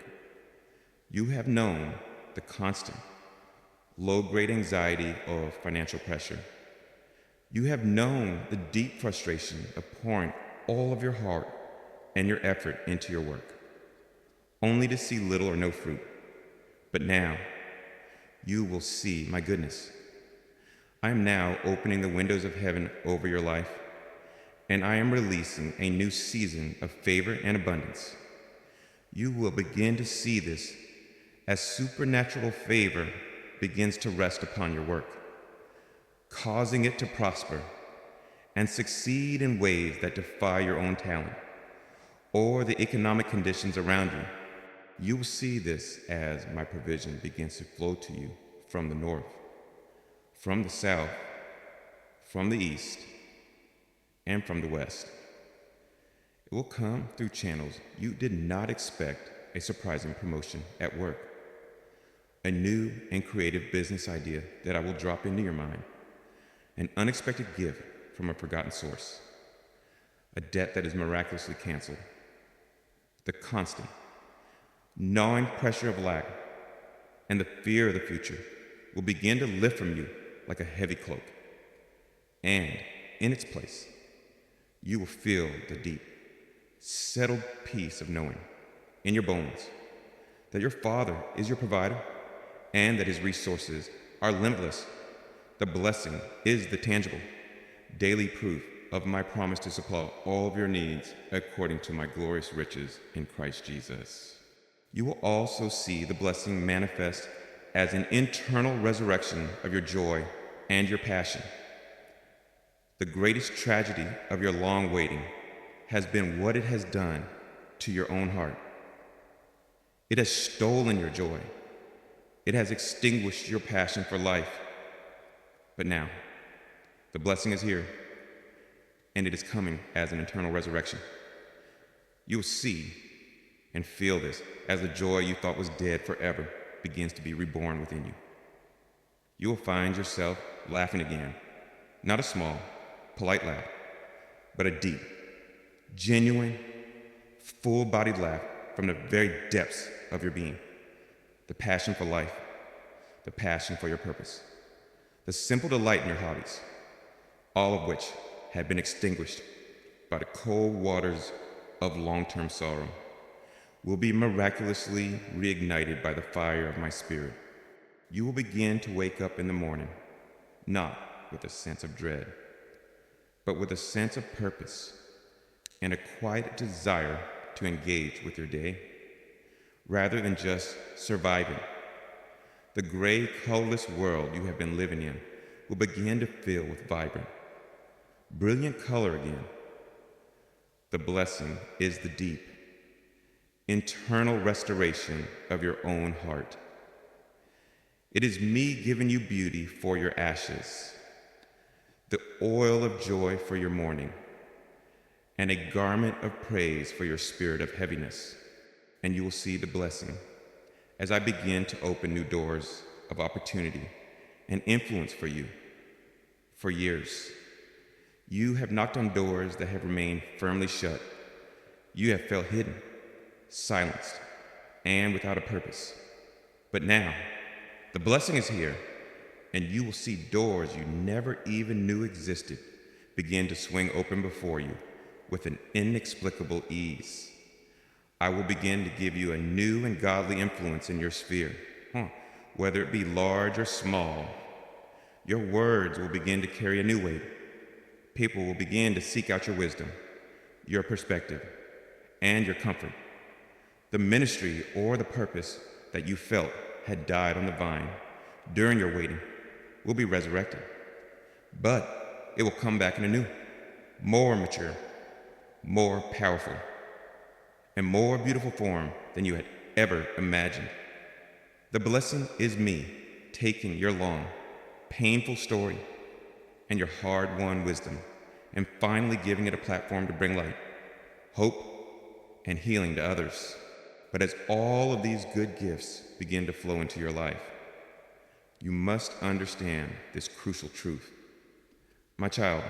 You have known the constant, low-grade anxiety of financial pressure. You have known the deep frustration of pouring all of your heart and your effort into your work, only to see little or no fruit. But now, you will see my goodness. I am now opening the windows of heaven over your life, and I am releasing a new season of favor and abundance. You will begin to see this as supernatural favor begins to rest upon your work, causing it to prosper and succeed in ways that defy your own talent or the economic conditions around you. You will see this as my provision begins to flow to you from the north, from the south, from the east, and from the west. It will come through channels you did not expect. A surprising promotion at work, a new and creative business idea that I will drop into your mind, an unexpected gift from a forgotten source, a debt that is miraculously canceled. The constant, gnawing pressure of lack and the fear of the future will begin to lift from you like a heavy cloak. And in its place, you will feel the deep, settled peace of knowing in your bones that your Father is your provider and that his resources are limitless. The blessing is the tangible, daily proof of my promise to supply all of your needs according to my glorious riches in Christ Jesus. You will also see the blessing manifest as an internal resurrection of your joy and your passion. The greatest tragedy of your long waiting has been what it has done to your own heart. It has stolen your joy. It has extinguished your passion for life. But now, the blessing is here, and it is coming as an eternal resurrection. You will see and feel this as the joy you thought was dead forever begins to be reborn within you. You will find yourself laughing again, not a small, polite laugh, but a deep, genuine, full-bodied laugh from the very depths of your being. The passion for life, the passion for your purpose, the simple delight in your hobbies, all of which had been extinguished by the cold waters of long-term sorrow, will be miraculously reignited by the fire of my spirit. You will begin to wake up in the morning, not with a sense of dread, but with a sense of purpose and a quiet desire to engage with your day, rather than just surviving. The gray, colorless world you have been living in will begin to fill with vibrant, brilliant color again. The blessing is the deep, internal restoration of your own heart. It is me giving you beauty for your ashes, the oil of joy for your mourning, and a garment of praise for your spirit of heaviness. And you will see the blessing as I begin to open new doors of opportunity and influence for you. For years, you have knocked on doors that have remained firmly shut. You have felt hidden, silenced, and without a purpose. But now, the blessing is here, and you will see doors you never even knew existed begin to swing open before you with an inexplicable ease. I will begin to give you a new and godly influence in your sphere, whether it be large or small. Your words will begin to carry a new weight. People will begin to seek out your wisdom, your perspective, and your comfort. The ministry or the purpose that you felt had died on the vine during your waiting will be resurrected, but it will come back in a new, more mature, more powerful, and more beautiful form than you had ever imagined. The blessing is me taking your long, painful story and your hard-won wisdom and finally giving it a platform to bring light, hope, and healing to others. But as all of these good gifts begin to flow into your life, you must understand this crucial truth. My child,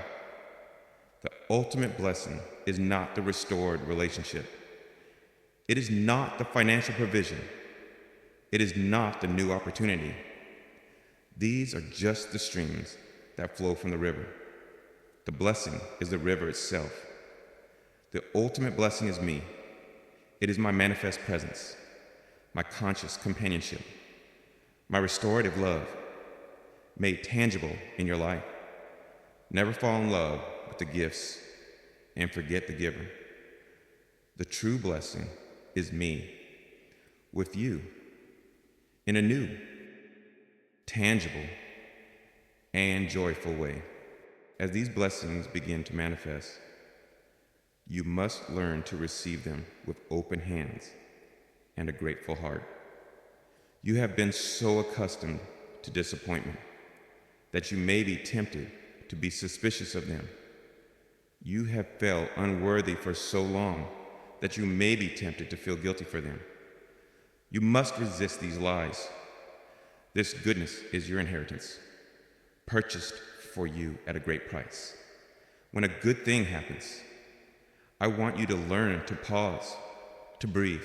the ultimate blessing is not the restored relationship. It is not the financial provision. It is not the new opportunity. These are just the streams that flow from the river. The blessing is the river itself. The ultimate blessing is me. It is my manifest presence, my conscious companionship, my restorative love, made tangible in your life. Never fall in love with the gifts and forget the giver. The true blessing is me, with you, in a new, tangible, and joyful way. As these blessings begin to manifest, you must learn to receive them with open hands and a grateful heart. You have been so accustomed to disappointment that you may be tempted to be suspicious of them. You have felt unworthy for so long that you may be tempted to feel guilty for them. You must resist these lies. This goodness is your inheritance, purchased for you at a great price. When a good thing happens, I want you to learn to pause, to breathe,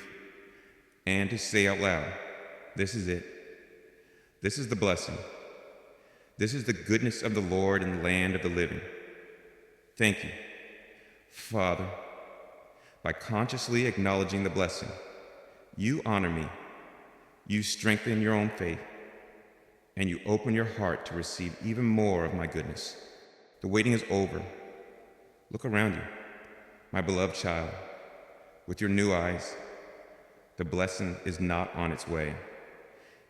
and to say out loud, this is it. This is the blessing. This is the goodness of the Lord in the land of the living. Thank you, Father. By consciously acknowledging the blessing, you honor me, you strengthen your own faith, and you open your heart to receive even more of my goodness. The waiting is over. Look around you, my beloved child, with your new eyes. The blessing is not on its way.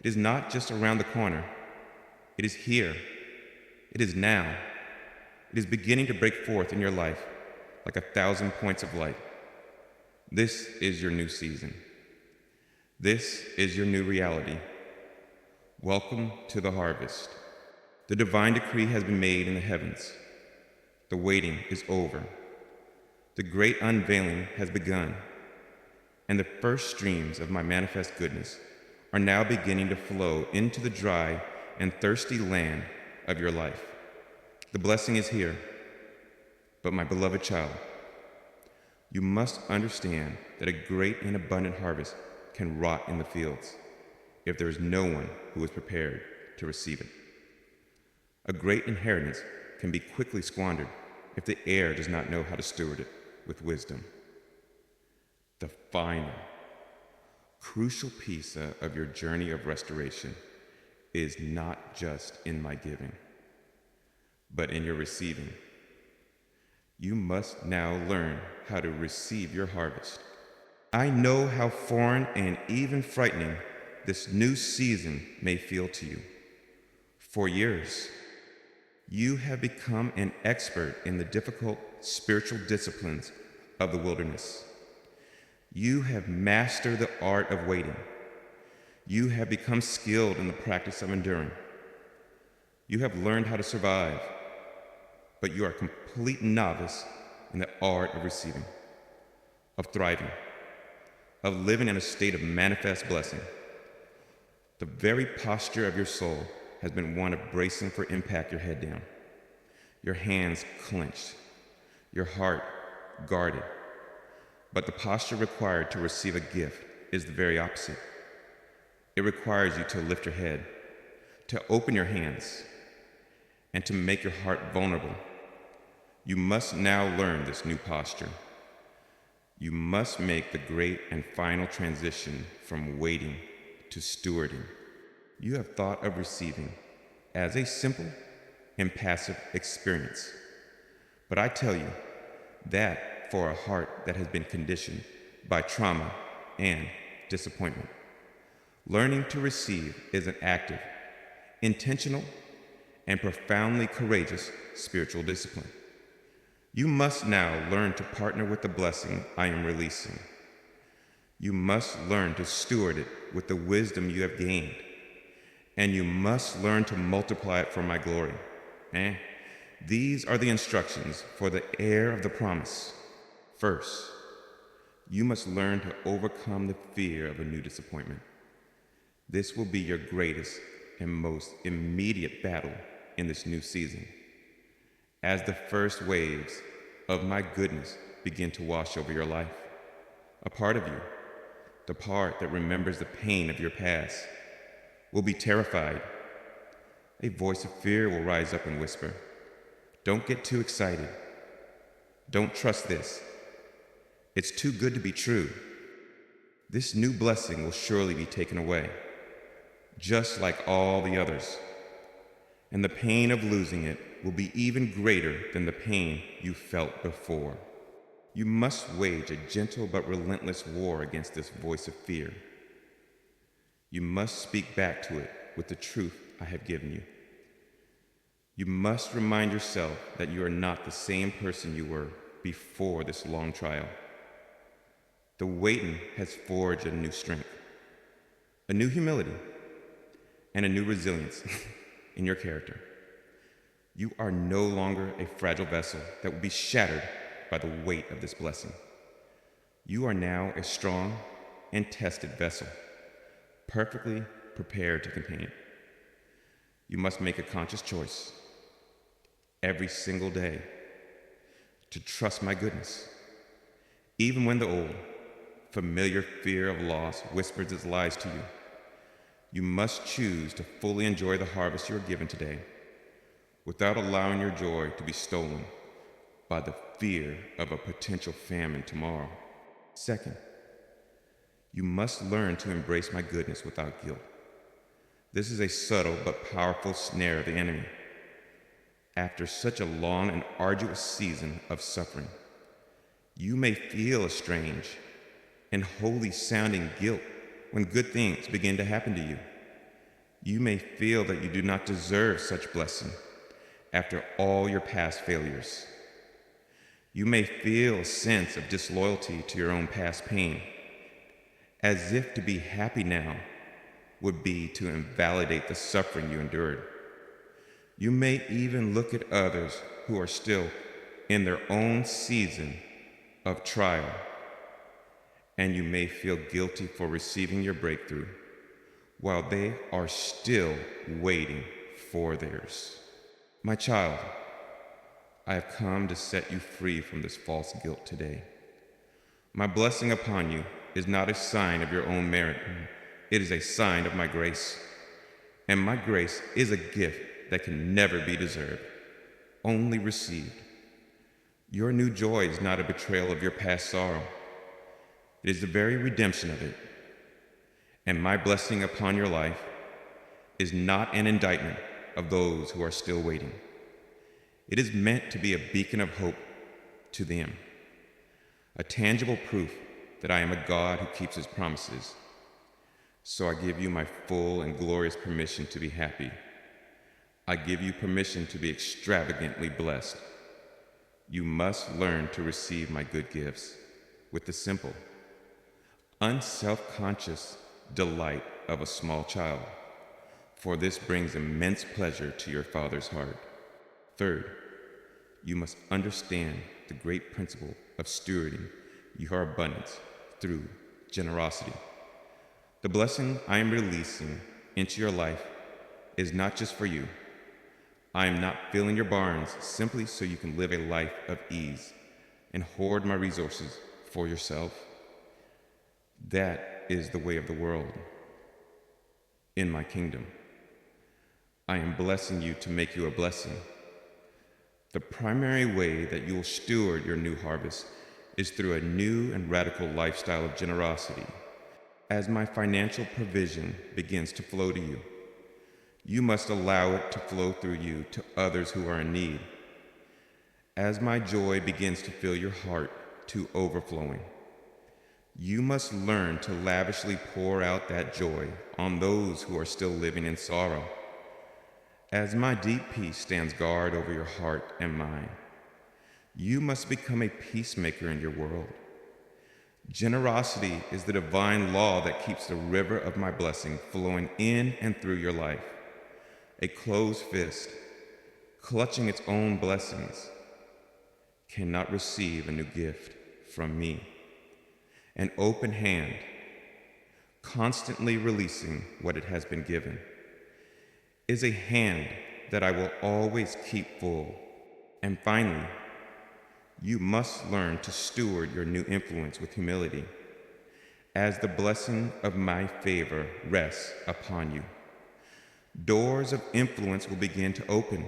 It is not just around the corner. It is here. It is now. It is beginning to break forth in your life like 1,000 points of light. This is your new season. This is your new reality. Welcome to the harvest. The divine decree has been made in the heavens. The waiting is over. The great unveiling has begun, and the first streams of my manifest goodness are now beginning to flow into the dry and thirsty land of your life. The blessing is here, but my beloved child, you must understand that a great and abundant harvest can rot in the fields if there is no one who is prepared to receive it. A great inheritance can be quickly squandered if the heir does not know how to steward it with wisdom. The final, crucial piece of your journey of restoration is not just in my giving, but in your receiving. You must now learn how to receive your harvest. I know how foreign and even frightening this new season may feel to you. For years, you have become an expert in the difficult spiritual disciplines of the wilderness. You have mastered the art of waiting. You have become skilled in the practice of enduring. You have learned how to survive, but you are a complete novice in the art of receiving, of thriving, of living in a state of manifest blessing. The very posture of your soul has been one of bracing for impact, your head down, your hands clenched, your heart guarded. But the posture required to receive a gift is the very opposite. It requires you to lift your head, to open your hands, and to make your heart vulnerable. You must now learn this new posture. You must make the great and final transition from waiting to stewarding. You have thought of receiving as a simple and passive experience. But I tell you that for a heart that has been conditioned by trauma and disappointment, learning to receive is an active, intentional, and profoundly courageous spiritual discipline. You must now learn to partner with the blessing I am releasing. You must learn to steward it with the wisdom you have gained. And you must learn to multiply it for my glory. These are the instructions for the heir of the promise. First, you must learn to overcome the fear of a new disappointment. This will be your greatest and most immediate battle in this new season. As the first waves of my goodness begin to wash over your life, a part of you, the part that remembers the pain of your past, will be terrified. A voice of fear will rise up and whisper, "Don't get too excited. Don't trust this. It's too good to be true. This new blessing will surely be taken away, just like all the others. And the pain of losing it will be even greater than the pain you felt before." You must wage a gentle but relentless war against this voice of fear. You must speak back to it with the truth I have given you. You must remind yourself that you are not the same person you were before this long trial. The waiting has forged a new strength, a new humility, and a new resilience in your character. You are no longer a fragile vessel that will be shattered by the weight of this blessing. You are now a strong and tested vessel, perfectly prepared to contain it. You must make a conscious choice every single day to trust my goodness, even when the old, familiar fear of loss whispers its lies to you. You must choose to fully enjoy the harvest you are given today without allowing your joy to be stolen by the fear of a potential famine tomorrow. Second, you must learn to embrace my goodness without guilt. This is a subtle but powerful snare of the enemy. After such a long and arduous season of suffering, you may feel a strange and holy sounding guilt when good things begin to happen to you. You may feel that you do not deserve such blessing after all your past failures. You may feel a sense of disloyalty to your own past pain, as if to be happy now would be to invalidate the suffering you endured. You may even look at others who are still in their own season of trial, and you may feel guilty for receiving your breakthrough while they are still waiting for theirs. My child, I have come to set you free from this false guilt today. My blessing upon you is not a sign of your own merit. It is a sign of my grace. And my grace is a gift that can never be deserved, only received. Your new joy is not a betrayal of your past sorrow. It is the very redemption of it. And my blessing upon your life is not an indictment of those who are still waiting. It is meant to be a beacon of hope to them, a tangible proof that I am a God who keeps his promises. So I give you my full and glorious permission to be happy. I give you permission to be extravagantly blessed. You must learn to receive my good gifts with the simple, unself-conscious delight of a small child, for this brings immense pleasure to your Father's heart. Third, you must understand the great principle of stewarding your abundance through generosity. The blessing I am releasing into your life is not just for you. I am not filling your barns simply so you can live a life of ease and hoard my resources for yourself. That is the way of the world in my kingdom. I am blessing you to make you a blessing. The primary way that you will steward your new harvest is through a new and radical lifestyle of generosity. As my financial provision begins to flow to you, you must allow it to flow through you to others who are in need. As my joy begins to fill your heart to overflowing, you must learn to lavishly pour out that joy on those who are still living in sorrow. As my deep peace stands guard over your heart and mind, you must become a peacemaker in your world. Generosity is the divine law that keeps the river of my blessing flowing in and through your life. A closed fist, clutching its own blessings, cannot receive a new gift from me. An open hand, constantly releasing what it has been given, is a hand that I will always keep full. And finally, you must learn to steward your new influence with humility, as the blessing of my favor rests upon you. Doors of influence will begin to open.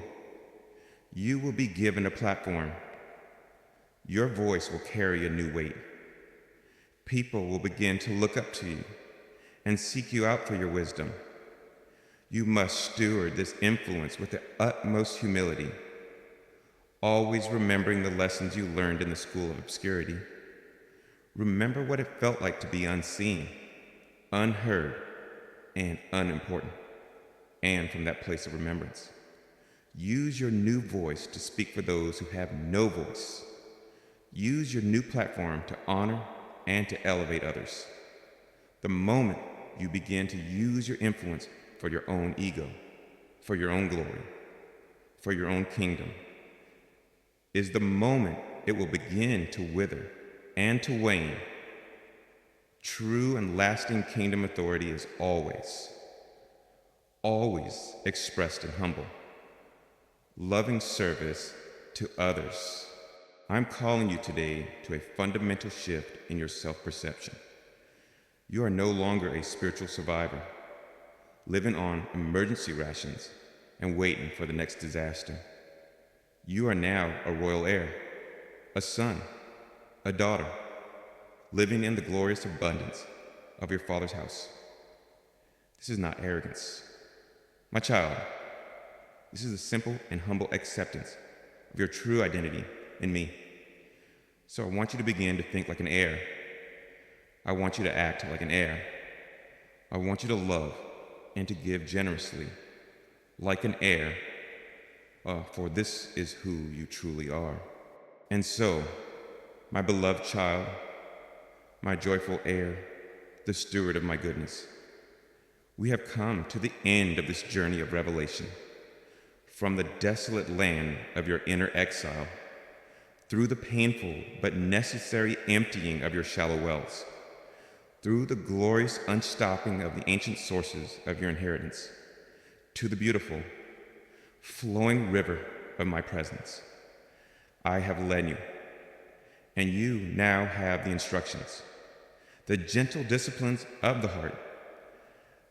You will be given a platform. Your voice will carry a new weight. People will begin to look up to you and seek you out for your wisdom. You must steward this influence with the utmost humility, always remembering the lessons you learned in the school of obscurity. Remember what it felt like to be unseen, unheard, and unimportant. And from that place of remembrance, use your new voice to speak for those who have no voice. Use your new platform to honor and to elevate others. The moment you begin to use your influence for your own ego, for your own glory, for your own kingdom, is the moment it will begin to wither and to wane. True and lasting kingdom authority is always expressed in humble, loving service to others. I'm calling you today to a fundamental shift in your self-perception. You are no longer a spiritual survivor, living on emergency rations and waiting for the next disaster. You are now a royal heir, a son, a daughter, living in the glorious abundance of your Father's house. This is not arrogance. My child, this is a simple and humble acceptance of your true identity in me. So I want you to begin to think like an heir. I want you to act like an heir. I want you to love and to give generously like an heir, for this is who you truly are. And so, my beloved child, my joyful heir, the steward of my goodness, we have come to the end of this journey of revelation, from the desolate land of your inner exile, through the painful but necessary emptying of your shallow wells, through the glorious unstopping of the ancient sources of your inheritance, to the beautiful, flowing river of my presence. I have led you, and you now have the instructions, the gentle disciplines of the heart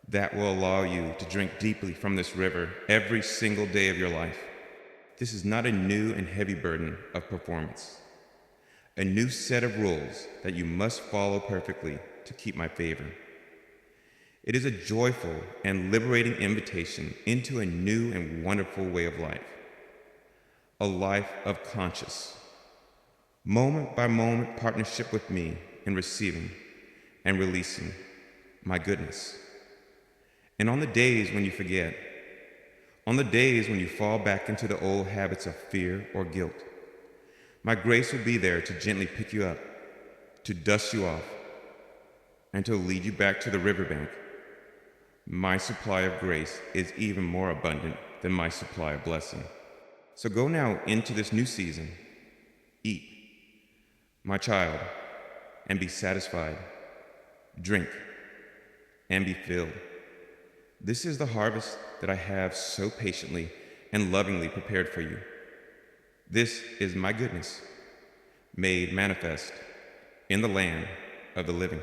that will allow you to drink deeply from this river every single day of your life. This is not a new and heavy burden of performance, a new set of rules that you must follow perfectly to keep my favor. It is a joyful and liberating invitation into a new and wonderful way of life, a life of conscious, moment by moment partnership with me in receiving and releasing my goodness. And on the days when you forget, on the days when you fall back into the old habits of fear or guilt, my grace will be there to gently pick you up, to dust you off, and to lead you back to the riverbank. My supply of grace is even more abundant than my supply of blessing. So go now into this new season, eat, my child, and be satisfied. Drink, and be filled. This is the harvest that I have so patiently and lovingly prepared for you. This is my goodness, made manifest in the land of the living.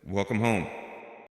Welcome home.